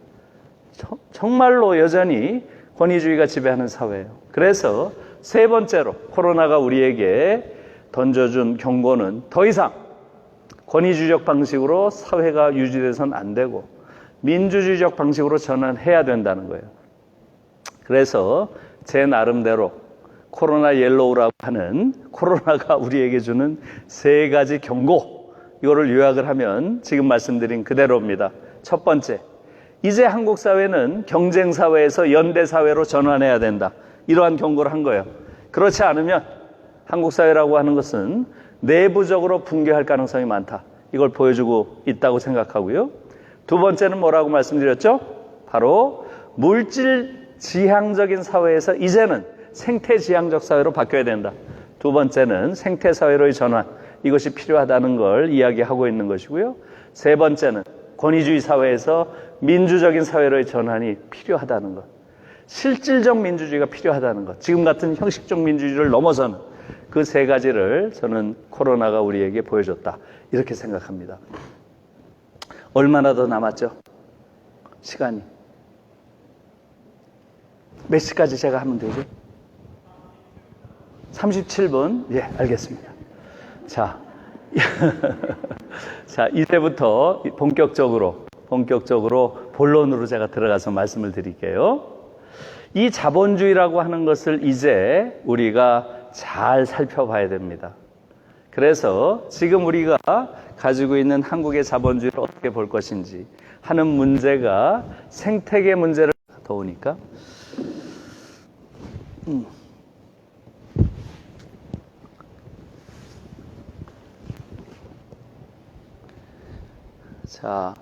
정말로 여전히 권위주의가 지배하는 사회예요. 그래서 세 번째로 코로나가 우리에게 던져준 경고는 더 이상 권위주의적 방식으로 사회가 유지돼서는 안 되고 민주주의적 방식으로 전환해야 된다는 거예요. 그래서 제 나름대로 코로나 옐로우라고 하는 코로나가 우리에게 주는 세 가지 경고, 이거를 요약을 하면 지금 말씀드린 그대로입니다. 첫 번째, 이제 한국 사회는 경쟁 사회에서 연대 사회로 전환해야 된다. 이러한 경고를 한 거예요. 그렇지 않으면 한국 사회라고 하는 것은 내부적으로 붕괴할 가능성이 많다. 이걸 보여주고 있다고 생각하고요. 두 번째는 뭐라고 말씀드렸죠? 바로 물질 지향적인 사회에서 이제는 생태 지향적 사회로 바뀌어야 된다. 두 번째는 생태 사회로의 전환, 이것이 필요하다는 걸 이야기하고 있는 것이고요. 세 번째는 권위주의 사회에서 민주적인 사회로의 전환이 필요하다는 것. 실질적 민주주의가 필요하다는 것. 지금 같은 형식적 민주주의를 넘어서는 그 세 가지를 저는 코로나가 우리에게 보여줬다. 이렇게 생각합니다. 얼마나 더 남았죠? 시간이. 몇 시까지 제가 하면 되죠? 37분? 예, 알겠습니다. 자, 자, 이제부터 본격적으로 본론으로 제가 들어가서 말씀을 드릴게요. 이 자본주의라고 하는 것을 이제 우리가 잘 살펴봐야 됩니다. 그래서 지금 우리가 가지고 있는 한국의 자본주의를 어떻게 볼 것인지 하는 문제가 생태계 문제를 더우니까 자,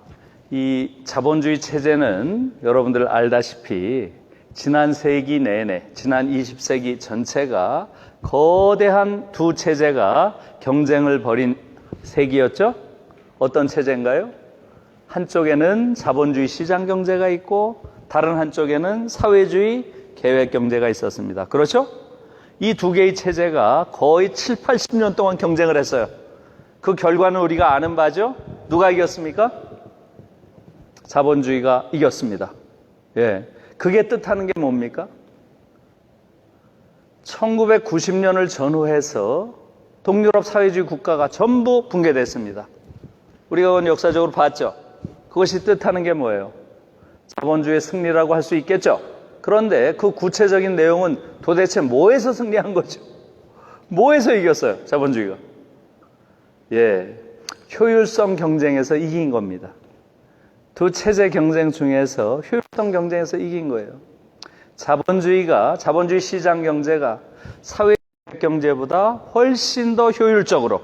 이 자본주의 체제는 여러분들 알다시피 지난 세기 내내, 지난 20세기 전체가 거대한 두 체제가 경쟁을 벌인 세기였죠? 어떤 체제인가요? 한쪽에는 자본주의 시장 경제가 있고 다른 한쪽에는 사회주의 계획 경제가 있었습니다. 그렇죠? 이 두 개의 체제가 거의 7, 80년 동안 경쟁을 했어요. 그 결과는 우리가 아는 바죠? 누가 이겼습니까? 자본주의가 이겼습니다. 예. 그게 뜻하는 게 뭡니까? 1990년을 전후해서 동유럽 사회주의 국가가 전부 붕괴됐습니다. 우리가 그건 역사적으로 봤죠. 그것이 뜻하는 게 뭐예요? 자본주의의 승리라고 할 수 있겠죠. 그런데 그 구체적인 내용은 도대체 뭐에서 승리한 거죠? 뭐에서 이겼어요? 자본주의가. 예, 효율성 경쟁에서 이긴 겁니다. 두 체제 경쟁 중에서 효율성 경쟁에서 이긴 거예요. 자본주의 시장 경제가 사회 경제보다 훨씬 더 효율적으로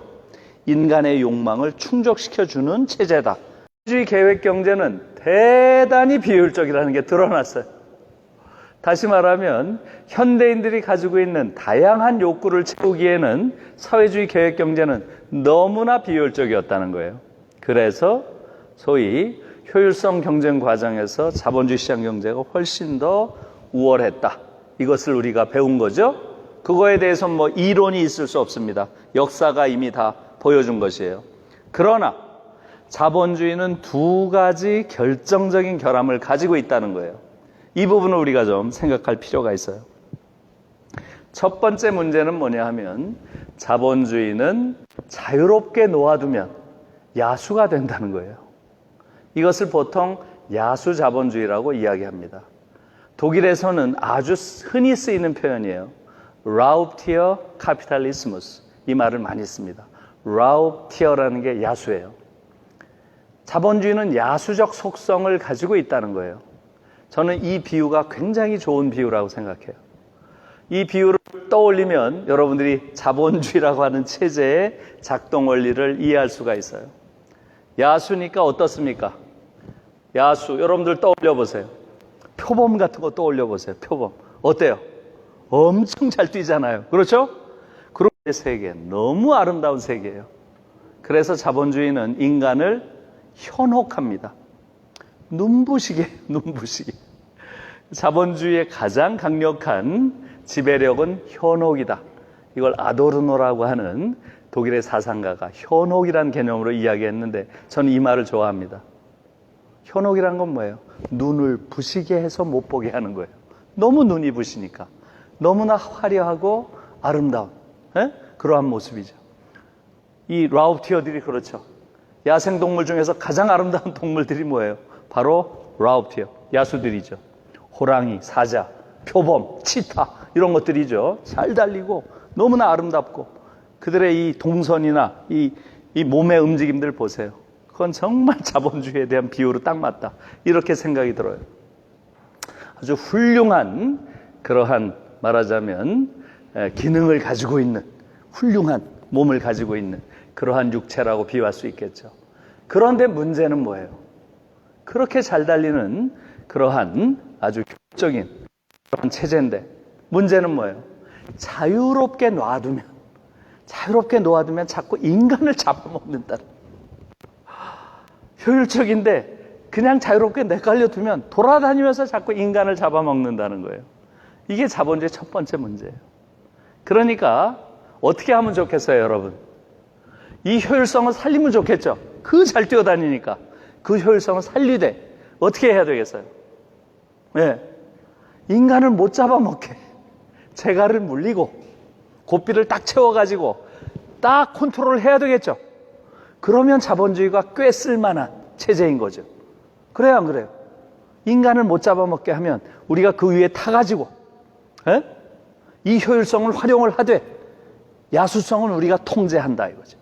인간의 욕망을 충족시켜주는 체제다. 자본주의 계획 경제는 대단히 비효율적이라는 게 드러났어요. 다시 말하면 현대인들이 가지고 있는 다양한 욕구를 채우기에는 사회주의 계획 경제는 너무나 비효율적이었다는 거예요. 그래서 소위 효율성 경쟁 과정에서 자본주의 시장 경제가 훨씬 더 우월했다. 이것을 우리가 배운 거죠. 그거에 대해서 뭐 이론이 있을 수 없습니다. 역사가 이미 다 보여준 것이에요. 그러나 자본주의는 두 가지 결정적인 결함을 가지고 있다는 거예요. 이 부분을 우리가 좀 생각할 필요가 있어요. 첫 번째 문제는 뭐냐 하면 자본주의는 자유롭게 놓아두면 야수가 된다는 거예요. 이것을 보통 야수 자본주의라고 이야기합니다. 독일에서는 아주 흔히 쓰이는 표현이에요. 라우프티어 카피탈리스무스. 이 말을 많이 씁니다. 라우프티어라는 게 야수예요. 자본주의는 야수적 속성을 가지고 있다는 거예요. 저는 이 비유가 굉장히 좋은 비유라고 생각해요. 이 비유를 떠올리면 여러분들이 자본주의라고 하는 체제의 작동 원리를 이해할 수가 있어요. 야수니까 어떻습니까? 야수, 여러분들 떠올려 보세요. 표범 같은 거 떠올려 보세요. 표범. 어때요? 엄청 잘 뛰잖아요. 그렇죠? 그런 세계, 너무 아름다운 세계예요. 그래서 자본주의는 인간을 현혹합니다. 눈부시게. 자본주의의 가장 강력한 지배력은 현혹이다. 이걸 아도르노라고 하는 독일의 사상가가 현혹이라는 개념으로 이야기했는데 저는 이 말을 좋아합니다. 현혹이란 건 뭐예요? 눈을 부시게 해서 못 보게 하는 거예요. 너무 눈이 부시니까. 너무나 화려하고 아름다운 그러한 모습이죠. 이 라우프티어들이 그렇죠. 야생동물 중에서 가장 아름다운 동물들이 뭐예요? 바로 라우프티어, 야수들이죠. 호랑이, 사자, 표범, 치타 이런 것들이죠. 잘 달리고 너무나 아름답고 그들의 이 동선이나 이 몸의 움직임들 보세요. 그건 정말 자본주의에 대한 비유로 딱 맞다. 이렇게 생각이 들어요. 아주 훌륭한 그러한 말하자면 기능을 가지고 있는 훌륭한 몸을 가지고 있는 그러한 육체라고 비유할 수 있겠죠. 그런데 문제는 뭐예요? 그렇게 잘 달리는 그러한 아주 효율적인 그런 체제인데 문제는 뭐예요? 자유롭게 놔두면 자꾸 인간을 잡아먹는다. 효율적인데 그냥 자유롭게 내깔려두면 돌아다니면서 자꾸 인간을 잡아먹는다는 거예요. 이게 자본주의의 첫 번째 문제예요. 그러니까 어떻게 하면 좋겠어요, 여러분? 이 효율성을 살리면 좋겠죠. 그 잘 뛰어다니니까 그 효율성을 살리되 어떻게 해야 되겠어요? 네. 인간을 못 잡아먹게 재갈을 물리고 고삐를 딱 채워가지고 딱 컨트롤을 해야 되겠죠. 그러면 자본주의가 꽤 쓸만한 체제인 거죠. 그래요, 안 그래요? 인간을 못 잡아먹게 하면 우리가 그 위에 타가지고 이 효율성을 활용을 하되 야수성은 우리가 통제한다 이거죠.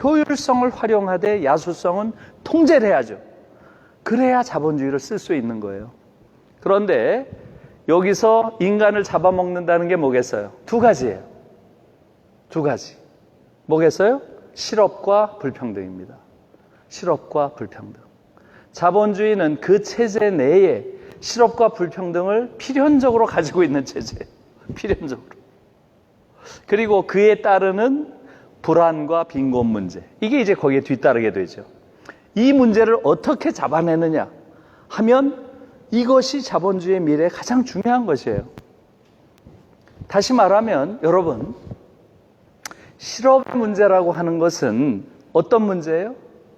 효율성을 활용하되 야수성은 통제를 해야죠. 그래야 자본주의를 쓸 수 있는 거예요. 그런데 여기서 인간을 잡아먹는다는 게 뭐겠어요? 두 가지예요. 두 가지. 뭐겠어요? 실업과 불평등입니다. 실업과 불평등. 자본주의는 그 체제 내에 실업과 불평등을 필연적으로 가지고 있는 체제예요. 필연적으로. 그리고 그에 따르는 불안과 빈곤 문제. 이게 이제 거기에 뒤따르게 되죠. 이 문제를 어떻게 잡아내느냐 하면 이것이 자본주의의 미래에 가장 중요한 것이에요. 다시 말하면 여러분, 실업의 문제라고 하는 것은 어떤 문제예요?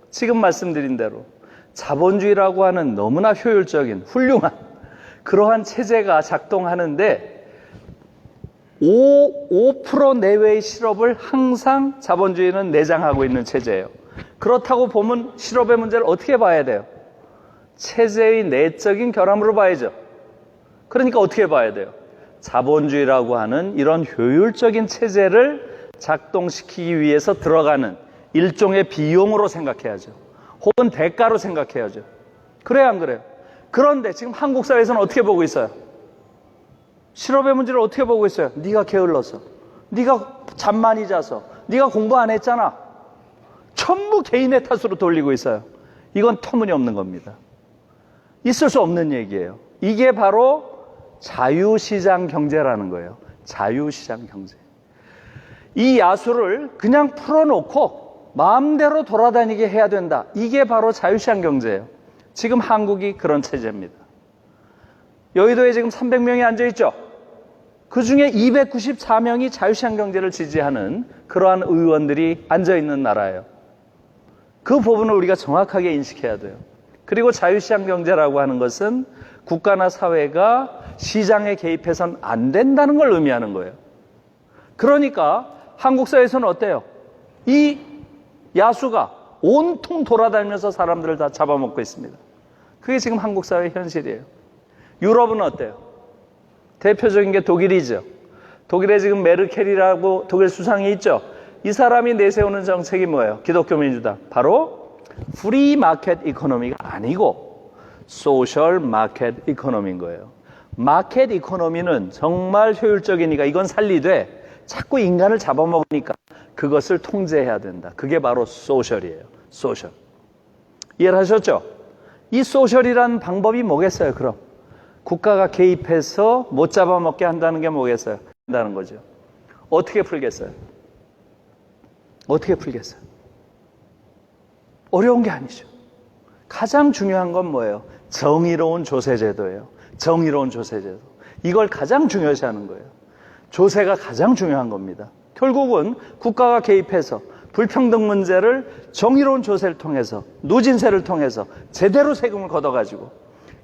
지금 말씀드린 대로 자본주의라고 하는 너무나 효율적인 훌륭한 그러한 체제가 작동하는데 5% 내외의 실업을 항상 자본주의는 내장하고 있는 체제예요. 그렇다고 보면 실업의 문제를 어떻게 봐야 돼요? 체제의 내적인 결함으로 봐야죠. 그러니까 어떻게 봐야 돼요? 자본주의라고 하는 이런 효율적인 체제를 작동시키기 위해서 들어가는 일종의 비용으로 생각해야죠. 혹은 대가로 생각해야죠. 그래야 안 그래요? 그런데 지금 한국 사회에서는 어떻게 보고 있어요? 실업의 문제를 어떻게 보고 있어요? 네가 게을러서, 네가 잠 많이 자서, 네가 공부 안 했잖아. 전부 개인의 탓으로 돌리고 있어요. 이건 터무니없는 겁니다. 있을 수 없는 얘기예요. 이게 바로 자유시장 경제라는 거예요. 자유시장 경제. 이 야수를 그냥 풀어놓고 마음대로 돌아다니게 해야 된다. 이게 바로 자유시장 경제예요. 지금 한국이 그런 체제입니다. 여의도에 지금 300명이 앉아있죠. 그 중에 294명이 자유시장 경제를 지지하는 그러한 의원들이 앉아있는 나라예요. 그 부분을 우리가 정확하게 인식해야 돼요. 그리고 자유시장 경제라고 하는 것은 국가나 사회가 시장에 개입해서는 안 된다는 걸 의미하는 거예요. 그러니까 한국 사회에서는 어때요? 이 야수가 온통 돌아다니면서 사람들을 다 잡아먹고 있습니다. 그게 지금 한국 사회의 현실이에요. 유럽은 어때요? 대표적인 게 독일이죠. 독일에 지금 메르켈이라고 독일 수상이 있죠. 이 사람이 내세우는 정책이 뭐예요? 기독교 민주당. 바로 프리 마켓 이코노미가 아니고 소셜 마켓 이코노미인 거예요. 마켓 이코노미는 정말 효율적이니까 이건 살리되 자꾸 인간을 잡아먹으니까 그것을 통제해야 된다. 그게 바로 소셜이에요. 소셜. 이해를 하셨죠? 이 소셜이라는 방법이 뭐겠어요, 그럼? 국가가 개입해서 못 잡아먹게 한다는 게 뭐겠어요? 한다는 거죠. 어떻게 풀겠어요? 어떻게 풀겠어요? 어려운 게 아니죠. 가장 중요한 건 뭐예요? 정의로운 조세제도예요. 정의로운 조세제도. 이걸 가장 중요시하는 거예요. 조세가 가장 중요한 겁니다. 결국은 국가가 개입해서 불평등 문제를 정의로운 조세를 통해서, 누진세를 통해서 제대로 세금을 걷어가지고,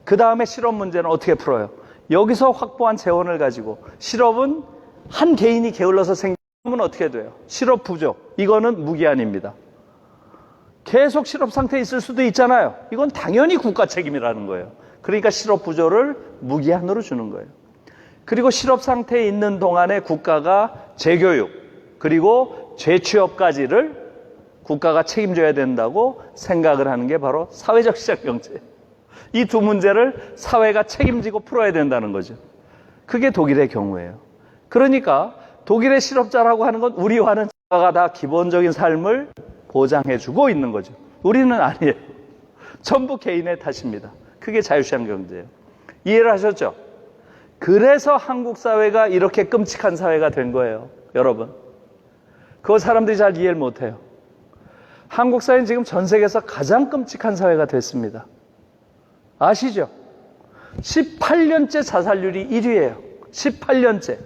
그 다음에 실업 문제는 어떻게 풀어요? 여기서 확보한 재원을 가지고, 실업은 한 개인이 게을러서 생기면 어떻게 돼요? 실업 부족. 이거는 무기한입니다. 계속 실업 상태에 있을 수도 있잖아요. 이건 당연히 국가 책임이라는 거예요. 그러니까 실업 부조를 무기한으로 주는 거예요. 그리고 실업 상태에 있는 동안에 국가가 재교육, 그리고 재취업까지를 국가가 책임져야 된다고 생각을 하는 게 바로 사회적 시장경제예요. 이 두 문제를 사회가 책임지고 풀어야 된다는 거죠. 그게 독일의 경우예요. 그러니까 독일의 실업자라고 하는 건 우리와는 국가가 다 기본적인 삶을 보장해주고 있는 거죠. 우리는 아니에요. 전부 개인의 탓입니다. 그게 자유시장 경제예요. 이해를 하셨죠? 그래서 한국 사회가 이렇게 끔찍한 사회가 된 거예요. 여러분. 그거 사람들이 잘 이해를 못해요. 한국 사회는 지금 전 세계에서 가장 끔찍한 사회가 됐습니다. 아시죠? 18년째 자살률이 1위예요. 18년째.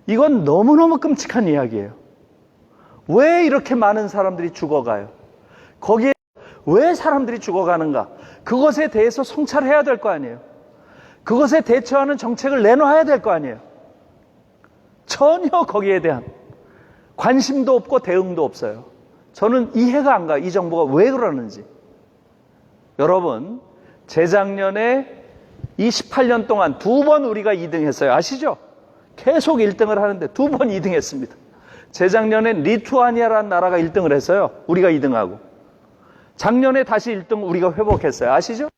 이건 너무너무 끔찍한 이야기예요. 왜 이렇게 많은 사람들이 죽어가요? 거기에 왜 사람들이 죽어가는가? 그것에 대해서 성찰해야 될 거 아니에요. 그것에 대처하는 정책을 내놔야 될 거 아니에요. 전혀 거기에 대한 관심도 없고 대응도 없어요. 저는 이해가 안 가요. 이 정부가 왜 그러는지. 여러분, 재작년에 28년 동안 2번 우리가 2등 했어요. 아시죠? 계속 1등을 하는데 2번 2등 했습니다. 재작년엔 리투아니아라는 나라가 1등을 했어요. 우리가 2등하고. 작년에 다시 1등 우리가 회복했어요. 아시죠?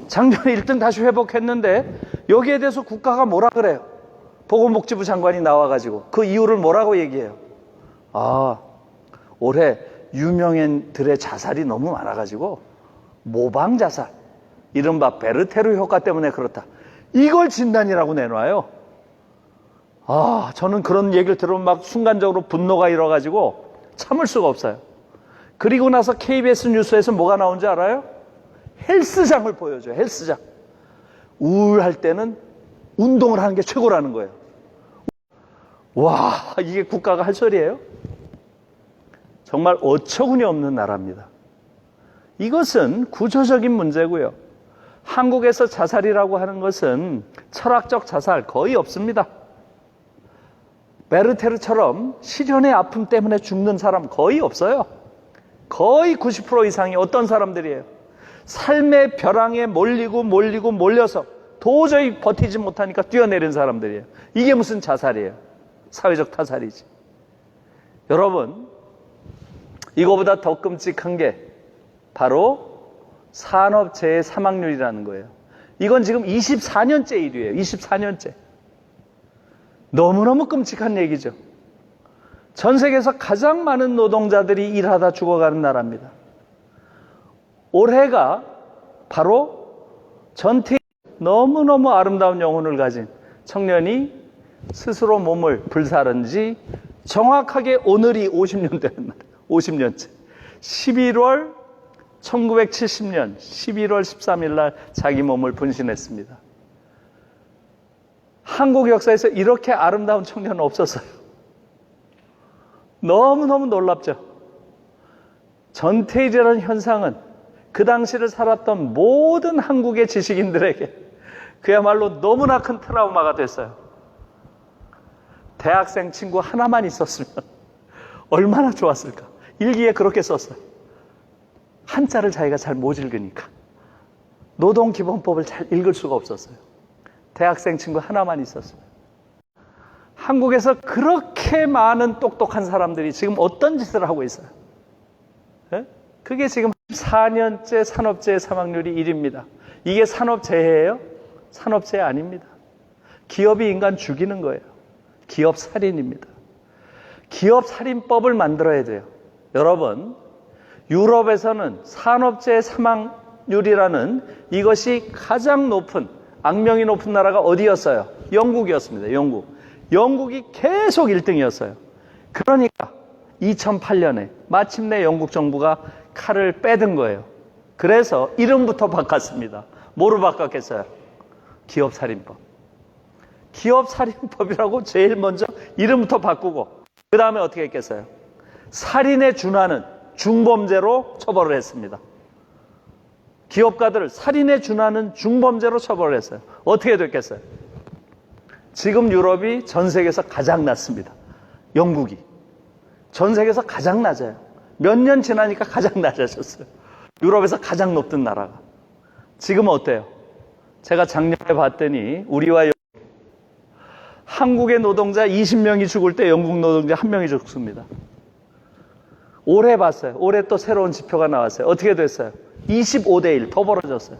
작년에 1등 다시 회복했는데 여기에 대해서 국가가 뭐라 그래요? 보건복지부 장관이 나와가지고 그 이유를 뭐라고 얘기해요? 아, 올해 유명인들의 자살이 너무 많아가지고 모방 자살, 이른바 베르테르 효과 때문에 그렇다. 이걸 진단이라고 내놔요. 아, 저는 그런 얘기를 들으면 막 순간적으로 분노가 일어가지고 참을 수가 없어요. 그리고 나서 KBS 뉴스에서 뭐가 나온지 알아요? 헬스장을 보여줘요. 헬스장. 우울할 때는 운동을 하는 게 최고라는 거예요. 와, 이게 국가가 할 소리예요? 정말 어처구니 없는 나라입니다. 이것은 구조적인 문제고요. 한국에서 자살이라고 하는 것은 철학적 자살 거의 없습니다. 베르테르처럼 실연의 아픔 때문에 죽는 사람 거의 없어요. 거의 90% 이상이 어떤 사람들이에요? 삶의 벼랑에 몰려서 도저히 버티지 못하니까 뛰어내린 사람들이에요. 이게 무슨 자살이에요? 사회적 타살이지. 여러분, 이거보다 더 끔찍한 게 바로 산업재해 사망률이라는 거예요. 이건 지금 24년째 일이에요. 24년째. 너무너무 끔찍한 얘기죠. 전 세계에서 가장 많은 노동자들이 일하다 죽어가는 나라입니다. 올해가 바로 전태일, 너무너무 아름다운 영혼을 가진 청년이 스스로 몸을 불사른 지 정확하게 오늘이 50년 되는 날이에요. 50년째. 1970년 11월 13일 날 자기 몸을 분신했습니다. 한국 역사에서 이렇게 아름다운 청년은 없었어요. 너무너무 놀랍죠. 전태일이라는 현상은 그 당시를 살았던 모든 한국의 지식인들에게 그야말로 너무나 큰 트라우마가 됐어요. 대학생 친구 하나만 있었으면 얼마나 좋았을까. 일기에 그렇게 썼어요. 한자를 자기가 잘 못 읽으니까 노동기본법을 잘 읽을 수가 없었어요. 대학생 친구 하나만 있었어요. 한국에서 그렇게 많은 똑똑한 사람들이 지금 어떤 짓을 하고 있어요? 네? 그게 지금 4년째 산업재해 사망률이 1위입니다. 이게 산업재해예요? 산업재해 아닙니다. 기업이 인간 죽이는 거예요. 기업 살인입니다. 기업 살인법을 만들어야 돼요. 여러분, 유럽에서는 산업재해 사망률이라는 이것이 가장 높은, 악명이 높은 나라가 어디였어요? 영국이었습니다. 영국이 계속 1등이었어요. 그러니까 2008년에 마침내 영국 정부가 칼을 빼든 거예요. 그래서 이름부터 바꿨습니다. 뭐로 바꿨겠어요? 기업살인법. 기업살인법이라고 제일 먼저 이름부터 바꾸고 그 다음에 어떻게 했겠어요? 살인에 준하는 중범죄로 처벌을 했습니다. 기업가들을 살인에 준하는 중범죄로 처벌을 했어요. 어떻게 됐겠어요? 지금 유럽이 전 세계에서 가장 낮습니다. 영국이. 전 세계에서 가장 낮아요. 몇 년 지나니까 가장 낮아졌어요. 유럽에서 가장 높던 나라가. 지금은 어때요? 제가 작년에 봤더니 우리와 한국의 노동자 20명이 죽을 때 영국 노동자 1명이 죽습니다. 올해 봤어요. 올해 또 새로운 지표가 나왔어요. 어떻게 됐어요? 25대 1 더 벌어졌어요.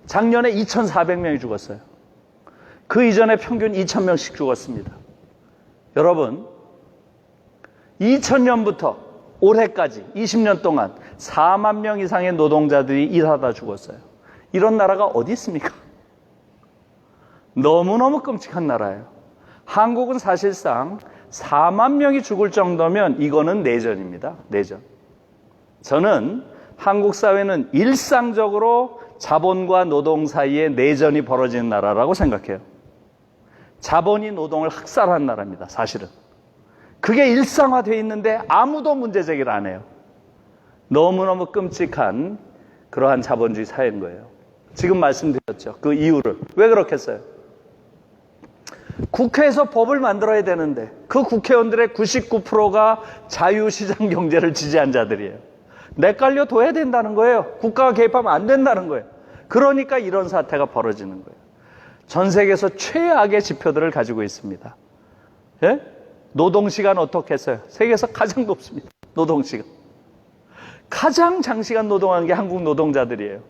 작년에 2,400명이 죽었어요. 그 이전에 평균 2,000명씩 죽었습니다. 여러분, 2000년부터 올해까지 20년 동안 4만 명 이상의 노동자들이 일하다 죽었어요. 이런 나라가 어디 있습니까? 너무너무 끔찍한 나라예요. 한국은 사실상 4만 명이 죽을 정도면 이거는 내전입니다. 내전. 저는 한국 사회는 일상적으로 자본과 노동 사이에 내전이 벌어지는 나라라고 생각해요. 자본이 노동을 학살한 나라입니다. 사실은. 그게 일상화되어 있는데 아무도 문제 제기를 안 해요. 너무너무 끔찍한 그러한 자본주의 사회인 거예요. 지금 말씀드렸죠. 그 이유를. 왜 그렇겠어요? 국회에서 법을 만들어야 되는데 그 국회의원들의 99%가 자유시장 경제를 지지한 자들이에요. 내깔려 둬야 된다는 거예요. 국가가 개입하면 안 된다는 거예요. 그러니까 이런 사태가 벌어지는 거예요. 전 세계에서 최악의 지표들을 가지고 있습니다. 예? 노동시간 어떻게 했어요? 세계에서 가장 높습니다. 노동시간. 가장 장시간 노동하는 게 한국 노동자들이에요.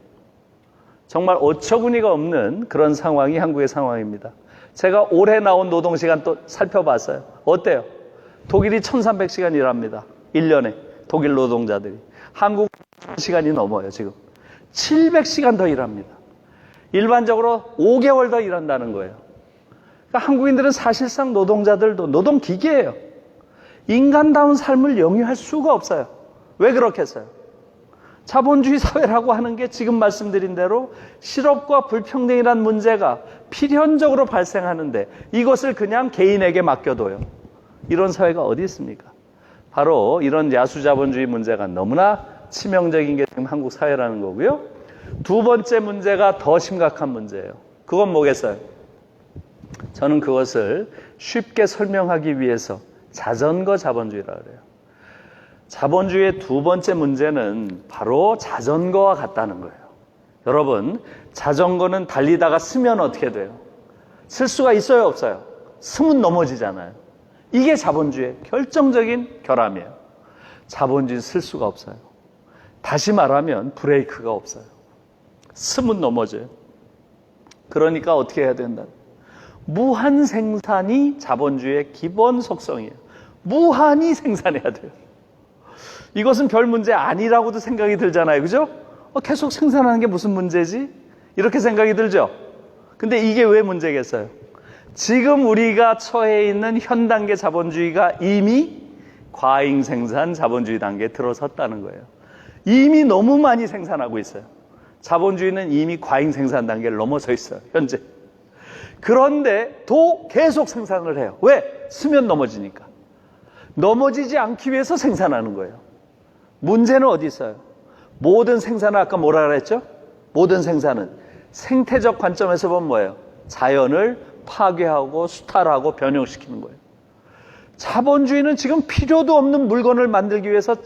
정말 어처구니가 없는 그런 상황이 한국의 상황입니다. 제가 올해 나온 노동시간 또 살펴봤어요. 어때요? 독일이 1300시간 일합니다. 1년에 독일 노동자들이. 한국 시간이 넘어요. 지금 700시간 더 일합니다. 일반적으로 5개월 더 일한다는 거예요. 그러니까 한국인들은 사실상 노동자들도 노동기계예요. 인간다운 삶을 영위할 수가 없어요. 왜 그렇겠어요? 자본주의 사회라고 하는 게 지금 말씀드린 대로 실업과 불평등이란 문제가 필연적으로 발생하는데 이것을 그냥 개인에게 맡겨둬요. 이런 사회가 어디 있습니까? 바로 이런 야수자본주의 문제가 너무나 치명적인 게 지금 한국 사회라는 거고요. 두 번째 문제가 더 심각한 문제예요. 그건 뭐겠어요? 저는 그것을 쉽게 설명하기 위해서 자전거 자본주의라고 그래요. 자본주의의 두 번째 문제는 바로 자전거와 같다는 거예요. 여러분, 자전거는 달리다가 쓰면 어떻게 돼요? 쓸 수가 있어요, 없어요? 쓰면 넘어지잖아요. 이게 자본주의의 결정적인 결함이에요. 자본주의 쓸 수가 없어요. 다시 말하면 브레이크가 없어요. 쓰면 넘어져요. 그러니까 어떻게 해야 된다? 무한 생산이 자본주의의 기본 속성이에요. 무한히 생산해야 돼요. 이것은 별 문제 아니라고도 생각이 들잖아요. 그죠? 계속 생산하는 게 무슨 문제지? 이렇게 생각이 들죠? 근데 이게 왜 문제겠어요? 지금 우리가 처해 있는 현 단계 자본주의가 이미 과잉 생산 자본주의 단계에 들어섰다는 거예요. 이미 너무 많이 생산하고 있어요. 자본주의는 이미 과잉 생산 단계를 넘어서 있어요. 현재. 그런데 또 계속 생산을 해요. 왜? 쓰면 넘어지니까. 넘어지지 않기 위해서 생산하는 거예요. 문제는 어디 있어요? 모든 생산은 아까 뭐라 그랬죠? 모든 생산은 생태적 관점에서 보면 뭐예요? 자연을 파괴하고 수탈하고 변형시키는 거예요. 자본주의는 지금 필요도 없는 물건을 만들기 위해서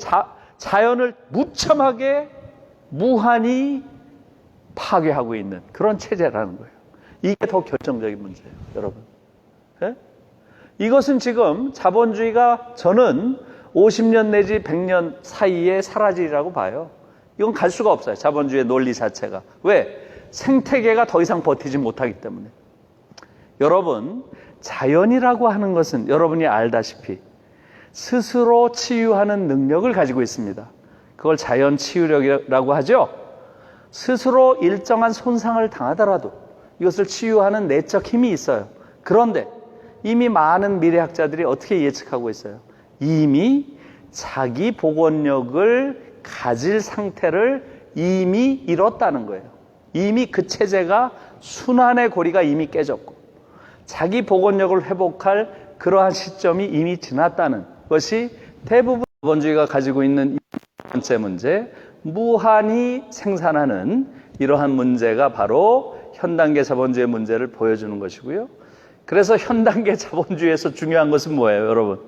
자연을 무참하게 무한히 파괴하고 있는 그런 체제라는 거예요. 이게 더 결정적인 문제예요, 여러분. 예? 이것은 지금 자본주의가 저는 50년 내지 100년 사이에 사라지리라고 봐요. 이건 갈 수가 없어요. 자본주의의 논리 자체가. 왜? 생태계가 더 이상 버티지 못하기 때문에. 여러분, 자연이라고 하는 것은 여러분이 알다시피 스스로 치유하는 능력을 가지고 있습니다. 그걸 자연 치유력이라고 하죠. 스스로 일정한 손상을 당하더라도 이것을 치유하는 내적 힘이 있어요. 그런데 이미 많은 미래학자들이 어떻게 예측하고 있어요? 이미 자기 복원력을 가질 상태를 이미 잃었다는 거예요. 이미 그 체제가 순환의 고리가 이미 깨졌고 자기 복원력을 회복할 그러한 시점이 이미 지났다는 것이 대부분 자본주의가 가지고 있는 첫 번째 문제, 무한히 생산하는 이러한 문제가 바로 현단계 자본주의의 문제를 보여주는 것이고요. 그래서 현단계 자본주의에서 중요한 것은 뭐예요, 여러분?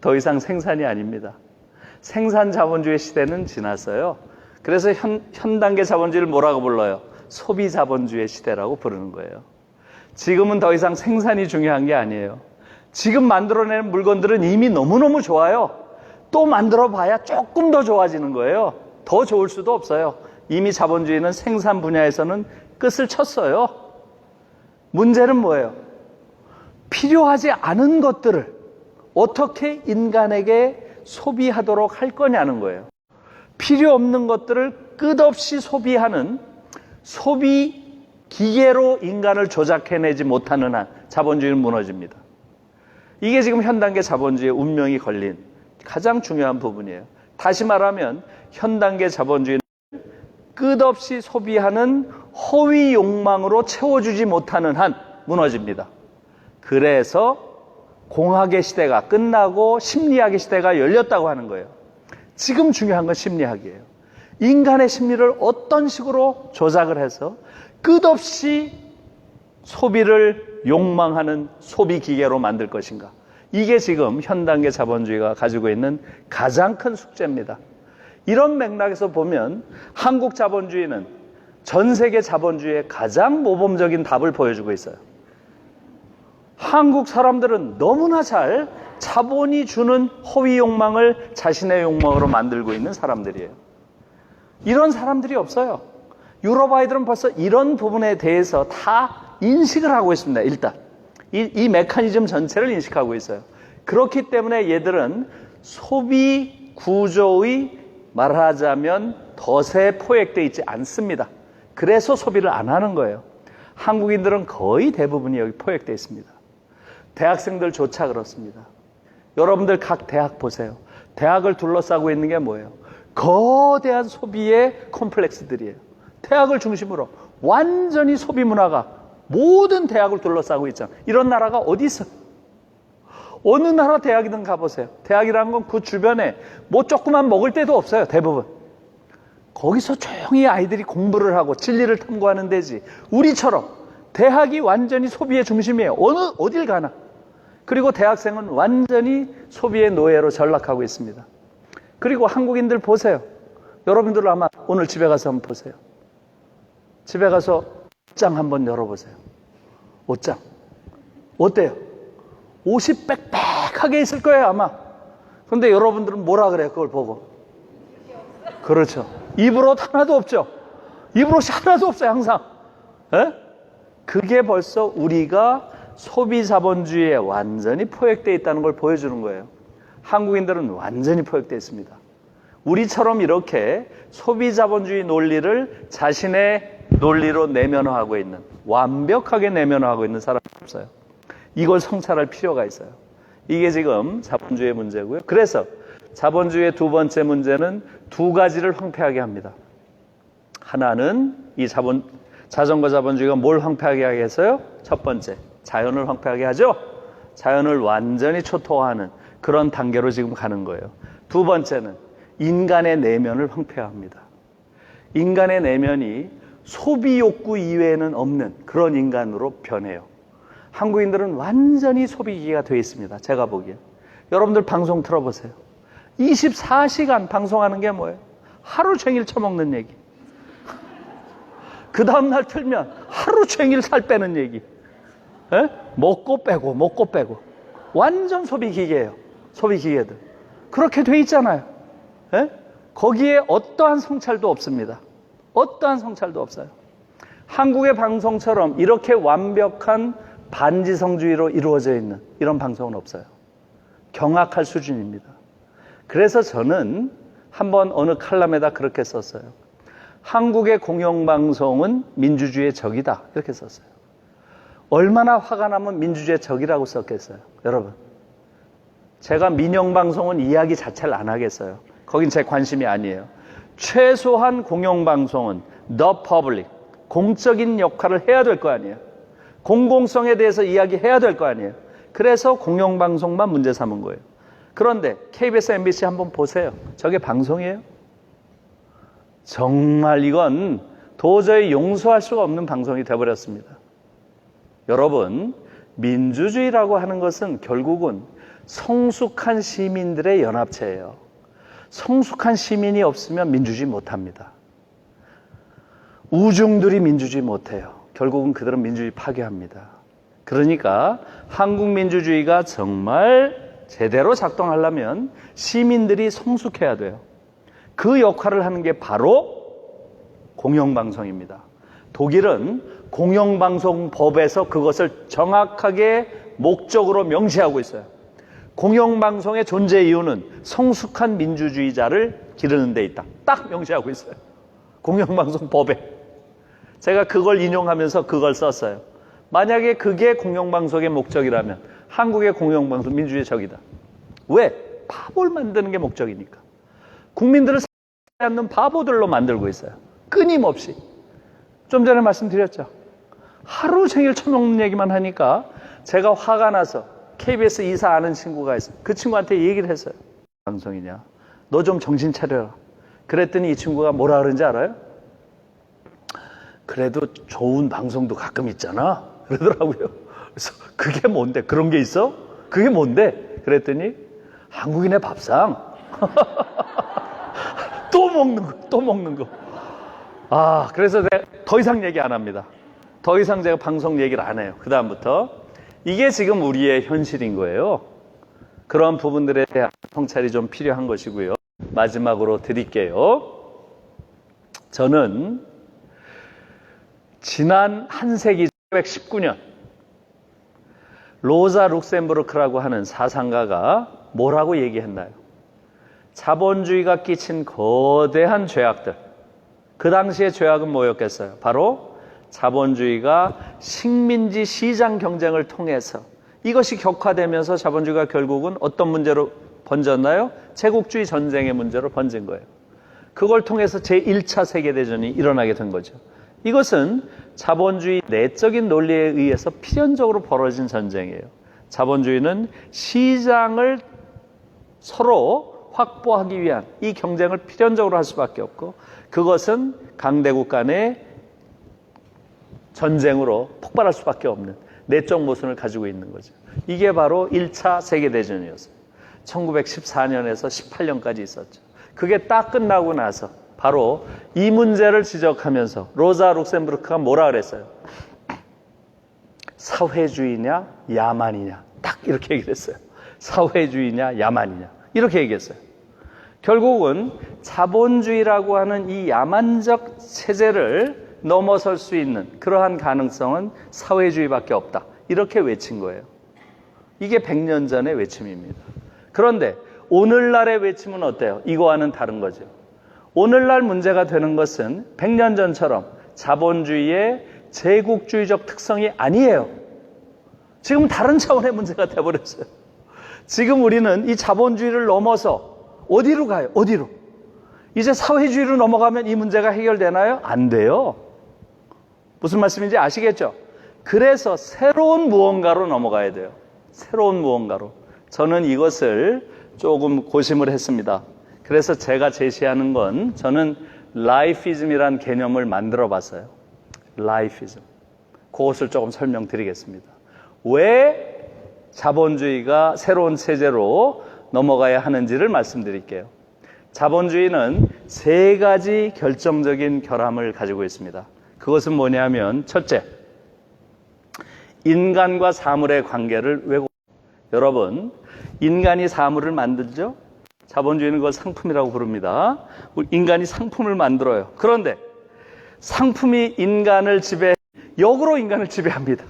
더 이상 생산이 아닙니다. 생산 자본주의 시대는 지났어요. 그래서 현단계 자본주의를 뭐라고 불러요? 소비 자본주의 시대라고 부르는 거예요. 지금은 더 이상 생산이 중요한 게 아니에요. 지금 만들어내는 물건들은 이미 너무너무 좋아요. 또 만들어 봐야 조금 더 좋아지는 거예요. 더 좋을 수도 없어요. 이미 자본주의는 생산 분야에서는 끝을 쳤어요. 문제는 뭐예요? 필요하지 않은 것들을 어떻게 인간에게 소비하도록 할 거냐는 거예요. 필요 없는 것들을 끝없이 소비하는 소비 기계로 인간을 조작해내지 못하는 한 자본주의는 무너집니다. 이게 지금 현단계 자본주의의 운명이 걸린 가장 중요한 부분이에요. 다시 말하면 현단계 자본주의는 끝없이 소비하는 허위 욕망으로 채워주지 못하는 한 무너집니다. 그래서 공학의 시대가 끝나고 심리학의 시대가 열렸다고 하는 거예요. 지금 중요한 건 심리학이에요. 인간의 심리를 어떤 식으로 조작을 해서 끝없이 소비를 욕망하는 소비 기계로 만들 것인가. 이게 지금 현단계 자본주의가 가지고 있는 가장 큰 숙제입니다. 이런 맥락에서 보면 한국 자본주의는 전 세계 자본주의의 가장 모범적인 답을 보여주고 있어요. 한국 사람들은 너무나 잘 자본이 주는 허위 욕망을 자신의 욕망으로 만들고 있는 사람들이에요. 이런 사람들이 없어요. 유럽 아이들은 벌써 이런 부분에 대해서 다 인식을 하고 있습니다. 일단 이 메커니즘 전체를 인식하고 있어요. 그렇기 때문에 얘들은 소비 구조의 말하자면 덫에 포획되어 있지 않습니다. 그래서 소비를 안 하는 거예요. 한국인들은 거의 대부분이 여기 포획되어 있습니다. 대학생들조차 그렇습니다. 여러분들 각 대학 보세요. 대학을 둘러싸고 있는 게 뭐예요? 거대한 소비의 콤플렉스들이에요. 대학을 중심으로 완전히 소비 문화가 모든 대학을 둘러싸고 있잖아요. 이런 나라가 어디 있어요? 어느 나라 대학이든 가보세요. 대학이라는 건 그 주변에 뭐 조그만 먹을 데도 없어요. 대부분. 거기서 조용히 아이들이 공부를 하고 진리를 탐구하는 데지. 우리처럼 대학이 완전히 소비의 중심이에요. 어딜 가나. 그리고 대학생은 완전히 소비의 노예로 전락하고 있습니다. 그리고 한국인들 보세요. 여러분들 아마 오늘 집에 가서 한번 보세요. 집에 가서 옷장 한번 열어보세요. 옷장. 어때요? 옷이 빽빽하게 있을 거예요, 아마. 그런데 여러분들은 뭐라 그래요, 그걸 보고? 그렇죠. 입을 옷 하나도 없죠. 입을 옷이 하나도 없어요, 항상. 에? 그게 벌써 우리가 소비 자본주의에 완전히 포획되어 있다는 걸 보여주는 거예요. 한국인들은 완전히 포획되어 있습니다. 우리처럼 이렇게 소비 자본주의 논리를 자신의 논리로 내면화하고 있는, 완벽하게 내면화하고 있는 사람이 없어요. 이걸 성찰할 필요가 있어요. 이게 지금 자본주의의 문제고요. 그래서 자본주의의 두 번째 문제는 두 가지를 황폐하게 합니다. 하나는 이 자전거 자본주의가 뭘 황폐하게 하게 했어요? 첫 번째, 자연을 황폐하게 하죠. 자연을 완전히 초토화하는 그런 단계로 지금 가는 거예요. 두 번째는 인간의 내면을 황폐화합니다. 인간의 내면이 소비 욕구 이외에는 없는 그런 인간으로 변해요. 한국인들은 완전히 소비기가 되어 있습니다. 제가 보기엔. 여러분들 방송 틀어보세요. 24시간 방송하는 게 뭐예요? 하루 종일 처먹는 얘기. 그 다음날 틀면 하루 종일 살 빼는 얘기. 에? 먹고 빼고 먹고 빼고. 완전 소비기계예요. 소비기계들. 그렇게 돼 있잖아요. 에? 거기에 어떠한 성찰도 없습니다. 어떠한 성찰도 없어요. 한국의 방송처럼 이렇게 완벽한 반지성주의로 이루어져 있는 이런 방송은 없어요. 경악할 수준입니다. 그래서 저는 한번 어느 칼럼에다 그렇게 썼어요. 한국의 공영방송은 민주주의의 적이다. 이렇게 썼어요. 얼마나 화가 나면 민주주의의 적이라고 썼겠어요. 여러분. 제가 민영방송은 이야기 자체를 안 하겠어요. 거긴 제 관심이 아니에요. 최소한 공영방송은 the public, 공적인 역할을 해야 될 거 아니에요. 공공성에 대해서 이야기해야 될 거 아니에요. 그래서 공영방송만 문제 삼은 거예요. 그런데 KBS, MBC 한번 보세요. 저게 방송이에요? 정말 이건 도저히 용서할 수가 없는 방송이 되어버렸습니다. 여러분, 민주주의라고 하는 것은 결국은 성숙한 시민들의 연합체예요. 성숙한 시민이 없으면 민주주의 못합니다. 우중들이 민주주의 못해요. 결국은 그들은 민주주의 파괴합니다. 그러니까 한국 민주주의가 정말 제대로 작동하려면 시민들이 성숙해야 돼요. 그 역할을 하는 게 바로 공영방송입니다. 독일은 공영방송법에서 그것을 정확하게 목적으로 명시하고 있어요. 공영방송의 존재 이유는 성숙한 민주주의자를 기르는 데 있다. 딱 명시하고 있어요. 공영방송법에. 제가 그걸 인용하면서 그걸 썼어요. 만약에 그게 공영방송의 목적이라면 한국의 공영방송 민주주의의 적이다. 왜? 바보를 만드는 게 목적이니까. 국민들을 사랑하지 않는 바보들로 만들고 있어요. 끊임없이. 좀 전에 말씀드렸죠. 하루 종일 처먹는 얘기만 하니까 제가 화가 나서 KBS 이사 아는 친구가 있어요. 그 친구한테 얘기를 했어요. 방송이냐? 너 좀 정신 차려라. 그랬더니 이 친구가 뭐라 그러는지 알아요? 그래도 좋은 방송도 가끔 있잖아. 그러더라고요. 그래서 그게 뭔데? 그런 게 있어? 그게 뭔데? 그랬더니 한국인의 밥상. 또 먹는 거, 또 먹는 거. 아, 그래서 내가 더 이상 얘기 안 합니다. 더 이상 제가 방송 얘기를 안 해요. 그다음부터. 이게 지금 우리의 현실인 거예요. 그런 부분들에 대한 성찰이 좀 필요한 것이고요. 마지막으로 드릴게요. 저는 지난 한 세기 1919년 로자 룩셈부르크라고 하는 사상가가 뭐라고 얘기했나요? 자본주의가 끼친 거대한 죄악들. 그 당시의 죄악은 뭐였겠어요? 바로 자본주의가 식민지 시장 경쟁을 통해서 이것이 격화되면서 자본주의가 결국은 어떤 문제로 번졌나요? 제국주의 전쟁의 문제로 번진 거예요. 그걸 통해서 제1차 세계대전이 일어나게 된 거죠. 이것은 자본주의 내적인 논리에 의해서 필연적으로 벌어진 전쟁이에요. 자본주의는 시장을 서로 확보하기 위한 이 경쟁을 필연적으로 할 수밖에 없고 그것은 강대국 간의 전쟁으로 폭발할 수밖에 없는 내적 모순을 가지고 있는 거죠. 이게 바로 1차 세계대전이었어요. 1914년에서 18년까지 있었죠. 그게 딱 끝나고 나서 바로 이 문제를 지적하면서 로자 룩셈부르크가 뭐라 그랬어요? 사회주의냐 야만이냐 딱 이렇게 얘기를 했어요. 사회주의냐 야만이냐 이렇게 얘기했어요. 결국은 자본주의라고 하는 이 야만적 체제를 넘어설 수 있는 그러한 가능성은 사회주의밖에 없다. 이렇게 외친 거예요. 이게 100년 전의 외침입니다. 그런데 오늘날의 외침은 어때요? 이거와는 다른 거죠. 오늘날 문제가 되는 것은 100년 전처럼 자본주의의 제국주의적 특성이 아니에요. 지금 다른 차원의 문제가 돼버렸어요. 지금 우리는 이 자본주의를 넘어서 어디로 가요? 어디로? 이제 사회주의로 넘어가면 이 문제가 해결되나요? 안 돼요. 무슨 말씀인지 아시겠죠? 그래서 새로운 무언가로 넘어가야 돼요. 새로운 무언가로. 저는 이것을 조금 고심을 했습니다. 그래서 제가 제시하는 건 저는 라이피즘이라는 개념을 만들어 봤어요. 라이피즘. 그것을 조금 설명드리겠습니다. 왜 자본주의가 새로운 체제로 넘어가야 하는지를 말씀드릴게요. 자본주의는 세 가지 결정적인 결함을 가지고 있습니다. 그것은 뭐냐면 첫째, 인간과 사물의 관계를 왜곡. 여러분, 인간이 사물을 만들죠? 자본주의는 그걸 상품이라고 부릅니다. 인간이 상품을 만들어요. 그런데 상품이 인간을 역으로 인간을 지배합니다.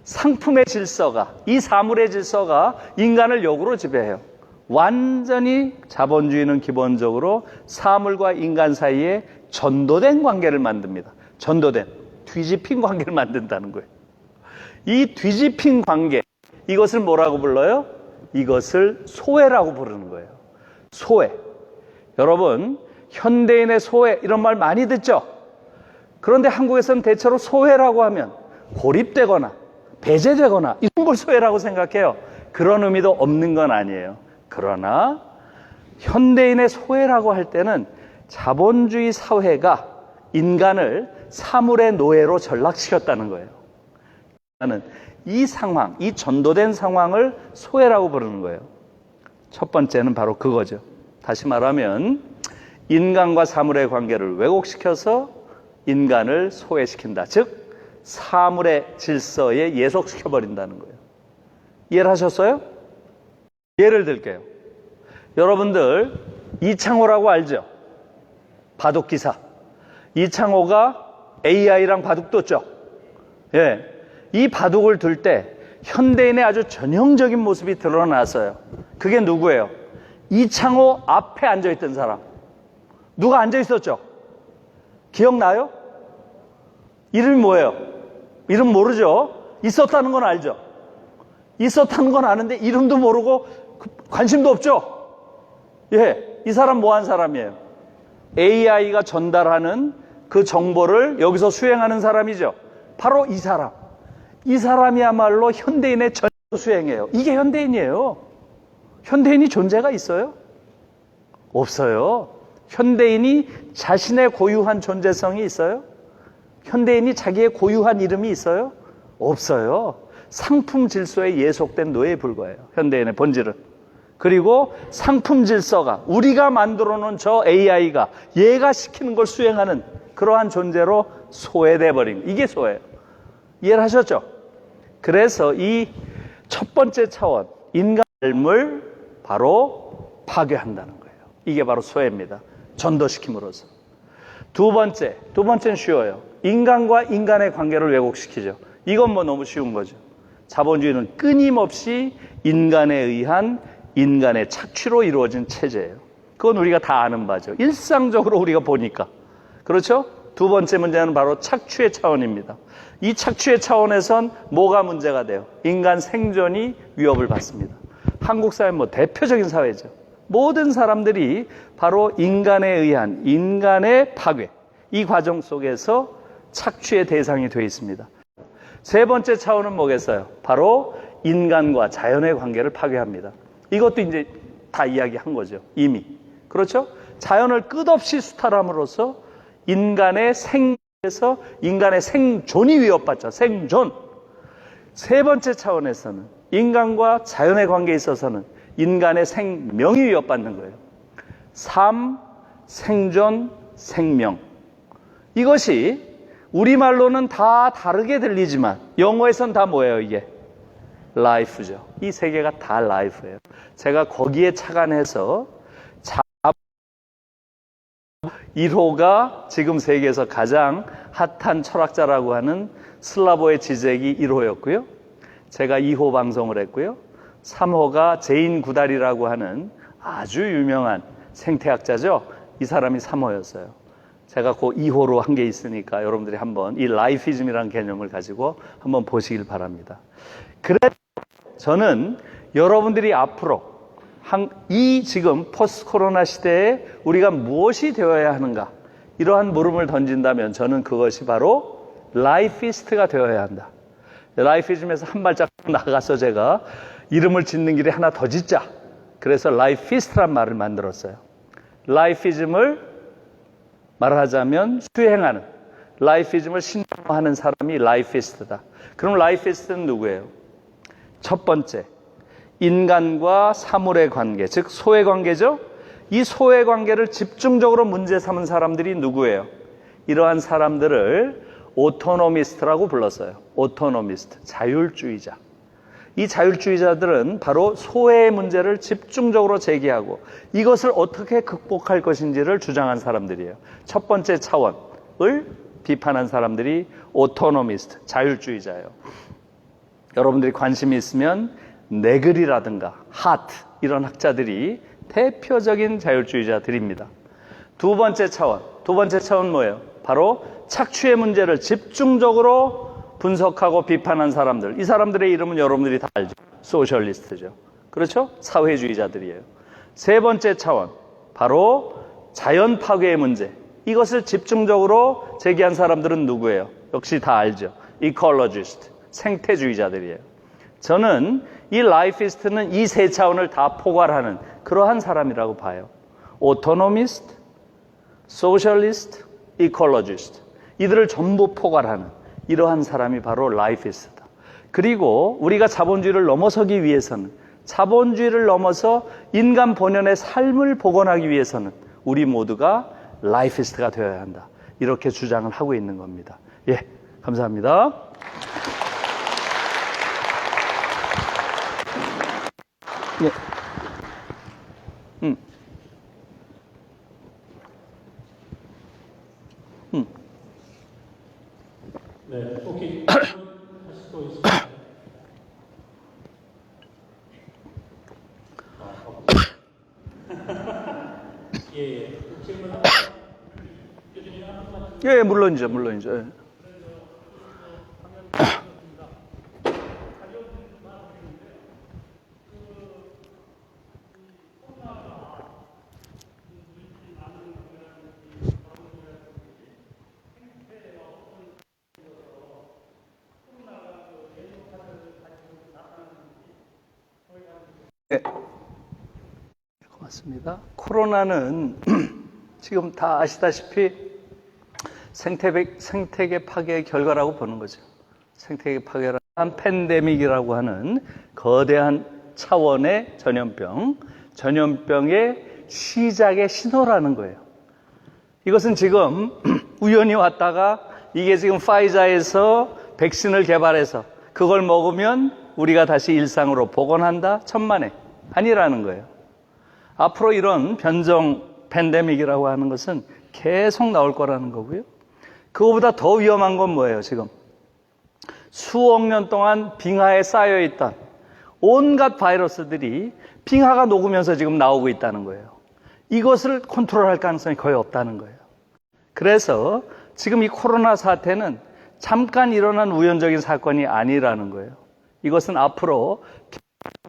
상품의 질서가, 이 사물의 질서가 인간을 역으로 지배해요. 완전히 자본주의는 기본적으로 사물과 인간 사이에 전도된 관계를 만듭니다. 전도된, 뒤집힌 관계를 만든다는 거예요. 이 뒤집힌 관계, 이것을 뭐라고 불러요? 이것을 소외라고 부르는 거예요. 소외. 여러분, 현대인의 소외 이런 말 많이 듣죠? 그런데 한국에서는 대체로 소외라고 하면 고립되거나 배제되거나 이런 걸 소외라고 생각해요. 그런 의미도 없는 건 아니에요. 그러나 현대인의 소외라고 할 때는 자본주의 사회가 인간을 사물의 노예로 전락시켰다는 거예요. 나는 이 상황, 이 전도된 상황을 소외라고 부르는 거예요. 첫 번째는 바로 그거죠. 다시 말하면 인간과 사물의 관계를 왜곡시켜서 인간을 소외시킨다. 즉 사물의 질서에 예속시켜버린다는 거예요. 이해를 하셨어요? 예를 들게요. 여러분들 이창호라고 알죠? 바둑기사. 이창호가 AI랑 바둑 뒀죠? 예. 이 바둑을 둘 때 현대인의 아주 전형적인 모습이 드러났어요. 그게 누구예요? 이창호 앞에 앉아있던 사람. 누가 앉아있었죠? 기억나요? 이름이 뭐예요? 이름 모르죠? 있었다는 건 알죠? 있었다는 건 아는데 이름도 모르고 관심도 없죠? 예, 이 사람 뭐 한 사람이에요? AI가 전달하는 그 정보를 여기서 수행하는 사람이죠. 바로 이 사람. 이 사람이야말로 현대인의 전부 수행해요. 이게 현대인이에요. 현대인이 존재가 있어요? 없어요. 현대인이 자신의 고유한 존재성이 있어요? 현대인이 자기의 고유한 이름이 있어요? 없어요. 상품 질서에 예속된 노예에 불과해요. 현대인의 본질은. 그리고 상품 질서가 우리가 만들어 놓은 저 AI가 얘가 시키는 걸 수행하는 그러한 존재로 소외돼 버린 이게 소예요. 이해를 하셨죠? 그래서 이 첫 번째 차원 인간 삶을 바로 파괴한다는 거예요. 이게 바로 소외입니다. 전도시킴으로써. 두 번째는 쉬워요. 인간과 인간의 관계를 왜곡시키죠. 이건 뭐 너무 쉬운 거죠. 자본주의는 끊임없이 인간에 의한 인간의 착취로 이루어진 체제예요. 그건 우리가 다 아는 바죠. 일상적으로 우리가 보니까. 그렇죠? 두 번째 문제는 바로 착취의 차원입니다. 이 착취의 차원에선 뭐가 문제가 돼요? 인간 생존이 위협을 받습니다. 한국 사회 뭐 대표적인 사회죠. 모든 사람들이 바로 인간에 의한 인간의 파괴, 이 과정 속에서 착취의 대상이 되어 있습니다. 세 번째 차원은 뭐겠어요? 바로 인간과 자연의 관계를 파괴합니다. 이것도 이제 다 이야기한 거죠. 이미. 그렇죠? 자연을 끝없이 수탈함으로써 인간의 생존이 위협받죠. 생존. 세 번째 차원에서는 인간과 자연의 관계에 있어서는 인간의 생명이 위협받는 거예요. 삶, 생존, 생명. 이것이 우리말로는 다 다르게 들리지만 영어에선 다 뭐예요, 이게? life죠. 이 세 개가 다 life예요. 제가 거기에 착안해서 1호가 지금 세계에서 가장 핫한 철학자라고 하는 슬라보의 지적이 1호였고요. 제가 2호 방송을 했고요. 3호가 제인 구달이라고 하는 아주 유명한 생태학자죠. 이 사람이 3호였어요. 제가 그 2호로 한 게 있으니까 여러분들이 한번 이 라이피즘이라는 개념을 가지고 한번 보시길 바랍니다. 그래서 저는 여러분들이 앞으로 이 지금 포스트 코로나 시대에 우리가 무엇이 되어야 하는가, 이러한 물음을 던진다면 저는 그것이 바로 라이피스트가 되어야 한다. 라이피즘에서 한 발짝 나가서 제가 이름을 짓는 길에 하나 더 짓자. 그래서 라이피스트란 말을 만들었어요. 라이피즘을 말하자면 수행하는, 라이피즘을 신뢰하는 사람이 라이피스트다. 그럼 라이피스트는 누구예요? 첫 번째, 인간과 사물의 관계, 즉 소외관계죠. 이 소외관계를 집중적으로 문제 삼은 사람들이 누구예요? 이러한 사람들을 오토노미스트라고 불렀어요. 오토노미스트, 자율주의자. 이 자율주의자들은 바로 소외의 문제를 집중적으로 제기하고 이것을 어떻게 극복할 것인지를 주장한 사람들이에요. 첫 번째 차원을 비판한 사람들이 오토노미스트, 자율주의자예요. 여러분들이 관심이 있으면 네글이라든가 하트, 이런 학자들이 대표적인 자율주의자들입니다. 두 번째 차원 뭐예요? 바로 착취의 문제를 집중적으로 분석하고 비판한 사람들. 이 사람들의 이름은 여러분들이 다 알죠. 소셜리스트죠. 그렇죠? 사회주의자들이에요. 세 번째 차원, 바로 자연 파괴의 문제. 이것을 집중적으로 제기한 사람들은 누구예요? 역시 다 알죠. 이콜로지스트, 생태주의자들이에요. 저는 이 라이피스트는 이 세 차원을 다 포괄하는 그러한 사람이라고 봐요. 오토노미스트, 소셜리스트, 이콜로지스트. 이들을 전부 포괄하는 이러한 사람이 바로 라이피스트다. 그리고 우리가 자본주의를 넘어서기 위해서는, 자본주의를 넘어서 인간 본연의 삶을 복원하기 위해서는 우리 모두가 라이피스트가 되어야 한다. 이렇게 주장을 하고 있는 겁니다. 예, 감사합니다. 예. 네, 오케이. 하실 거 있습니다. 예. 질문 하나. 예, 물론이죠, 물론이죠. 예. 네. 고맙습니다. 코로나는 지금 다 아시다시피 생태계 파괴의 결과라고 보는 거죠. 생태계 파괴란 팬데믹이라고 하는 거대한 차원의 전염병의 시작의 신호라는 거예요. 이것은 지금 우연히 왔다가 이게 지금 파이자에서 백신을 개발해서 그걸 먹으면 우리가 다시 일상으로 복원한다? 천만에. 아니라는 거예요. 앞으로 이런 변종 팬데믹이라고 하는 것은 계속 나올 거라는 거고요. 그거보다 더 위험한 건 뭐예요, 지금? 수억 년 동안 빙하에 쌓여있던 온갖 바이러스들이 빙하가 녹으면서 지금 나오고 있다는 거예요. 이것을 컨트롤할 가능성이 거의 없다는 거예요. 그래서 지금 이 코로나 사태는 잠깐 일어난 우연적인 사건이 아니라는 거예요. 이것은 앞으로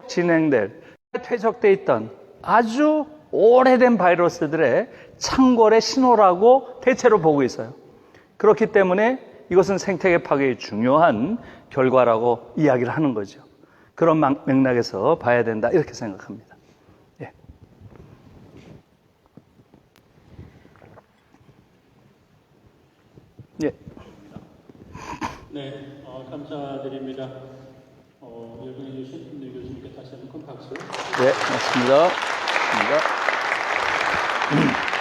진행될 퇴적돼 있던 아주 오래된 바이러스들의 창궐의 신호라고 대체로 보고 있어요. 그렇기 때문에 이것은 생태계 파괴의 중요한 결과라고 이야기를 하는 거죠. 그런 맥락에서 봐야 된다 이렇게 생각합니다. 예. 예. 네, 감사드립니다. 열병해 주신 김대 교수님께 다시 한번 큰 박수. 네, 고맙습니다. 고맙습니다.